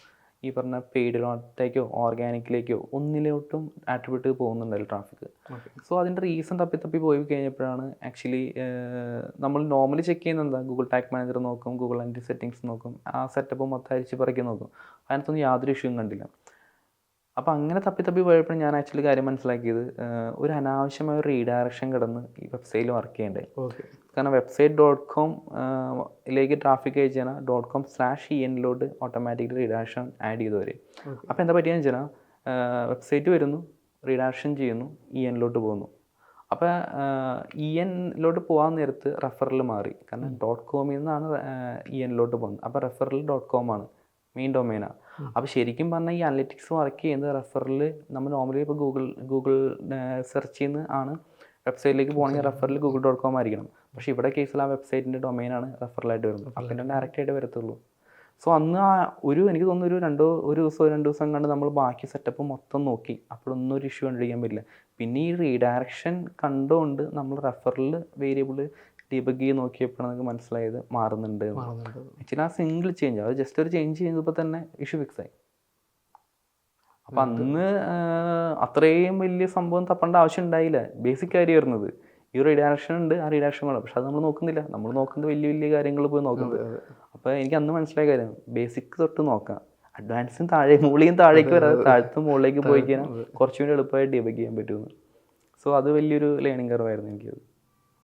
ഈ പറഞ്ഞ പെയ്ഡിലോട്ടേക്കോ ഓർഗാനിക്കിലേക്കോ ഒന്നിലോട്ടും ആട്രിബ്യൂട്ട് ചെയ്ത് പോകുന്നുണ്ടല്ലോ ട്രാഫിക്. സോ അതിൻ്റെ റീസൺ തപ്പി പോയി കഴിഞ്ഞപ്പോഴാണ് ആക്ച്വലി നമ്മൾ നോർമലി ചെക്ക് ചെയ്യുന്നത് എന്താ, ഗൂഗിൾ ടാഗ് മാനേജർ നോക്കും, ഗൂഗിൾ അനലിറ്റിക്സ് സെറ്റിങ്സ് നോക്കും, ആ സെറ്റപ്പ് മൊത്തം അരിച്ച് പറക്കി നോക്കും. അതിനകത്തൊന്നും യാതൊരു ഇഷ്യൂവും കണ്ടില്ല. അപ്പോൾ അങ്ങനെ തപ്പി പോയപ്പോഴും ഞാൻ ആക്ച്വലി കാര്യം മനസ്സിലാക്കിയത്, ഒരു അനാവശ്യമായ ഒരു റീഡയറക്ഷൻ കിടന്ന് ഈ വെബ്സൈറ്റിൽ വർക്ക് ചെയ്യണ്ടായി. കാരണം website.com ലേക്ക് ട്രാഫിക് അയച്ചു കഴിഞ്ഞാൽ .com/en ഓട്ടോമാറ്റിക്കലി റീഡയറക്ഷൻ ആഡ് ചെയ്തു വരും. അപ്പോൾ എന്താ പറ്റിയെന്ന് വെച്ചാൽ വെബ്സൈറ്റ് വരുന്നു, റീഡയറക്ഷൻ ചെയ്യുന്നു, EN പോകുന്നു. അപ്പോൾ EN പോകാൻ നേരത്ത് റെഫറൽ മാറി. കാരണം .com നിന്നാണ് EN പോകുന്നത്. അപ്പോൾ റെഫറൽ .com ആണ് മെയിൻ ഡൊമൈനാണ്. അപ്പോൾ ശരിക്കും പറഞ്ഞാൽ ഈ അനലിറ്റിക്സ് വർക്ക് ചെയ്യുന്നത് റെഫറിൽ നമ്മൾ നോർമലി ഇപ്പോൾ ഗൂഗിൾ സെർച്ച് ചെയ്യുന്ന ആണ് വെബ്സൈറ്റിലേക്ക് പോകണമെങ്കിൽ റെഫറിൽ google.com ആയിരിക്കണം. പക്ഷേ ഇവിടെ കേസിൽ ആ വെബ്സൈറ്റിൻ്റെ ഡൊമൈനാണ് റെഫറലായിട്ട് വരുന്നത്. അപ്പം തന്നെ ഡയറക്റ്റായിട്ട് വരത്തുള്ളൂ. സോ അന്ന് എനിക്ക് തോന്നുന്നു ഒരു ദിവസം 2 ദിവസം കണ്ട് നമ്മൾ ബാക്കി സെറ്റപ്പ് മൊത്തം നോക്കി. അപ്പോഴൊന്നും ഒരു ഇഷ്യൂ കണ്ടിരിക്കാൻ പറ്റില്ല. പിന്നെ ഈ റീഡയറക്ഷൻ കണ്ടുകൊണ്ട് നമ്മൾ റെഫറിൽ വേരിയബിൾ ഡീബഗ് ചെയ്ത് നോക്കിയപ്പോഴാണ് നമുക്ക് മനസ്സിലായത് മാറുന്നുണ്ട്. ആക്ച്വലി ആ സിംഗിൾ ചേഞ്ച്, അത് ജസ്റ്റ് ഒരു ചേഞ്ച് ചെയ്തപ്പോൾ തന്നെ ഇഷ്യൂ ഫിക്സ് ആയി. അപ്പം അന്ന് അത്രയും വലിയ സംഭവം തപ്പേണ്ട ആവശ്യം ഉണ്ടായില്ല. ബേസിക് കാര്യം വരുന്നത് ഈ റീഡയറക്ഷൻ ഉണ്ട്, ആ റീഡയറക്ഷൻ വേണം. പക്ഷെ അത് നമ്മൾ നോക്കുന്നില്ല. നമ്മൾ നോക്കുന്നത് വലിയ കാര്യങ്ങൾ പോയി നോക്കുന്നത്. അപ്പോൾ എനിക്ക് അന്ന് മനസ്സിലായ കാര്യം ബേസിക് തൊട്ട് നോക്കാം. അഡ്വാൻസും മുകളിലും താഴേക്ക് വരാതെ താഴത്തും മുകളിലേക്ക് പോയി കഴിഞ്ഞാൽ കുറച്ചും കൂടി എളുപ്പമായിട്ട് ഡീബഗ് ചെയ്യാൻ പറ്റുമെന്ന്. സോ അത് വലിയൊരു ലേണിംഗ് കർവായിരുന്നു എനിക്കത്.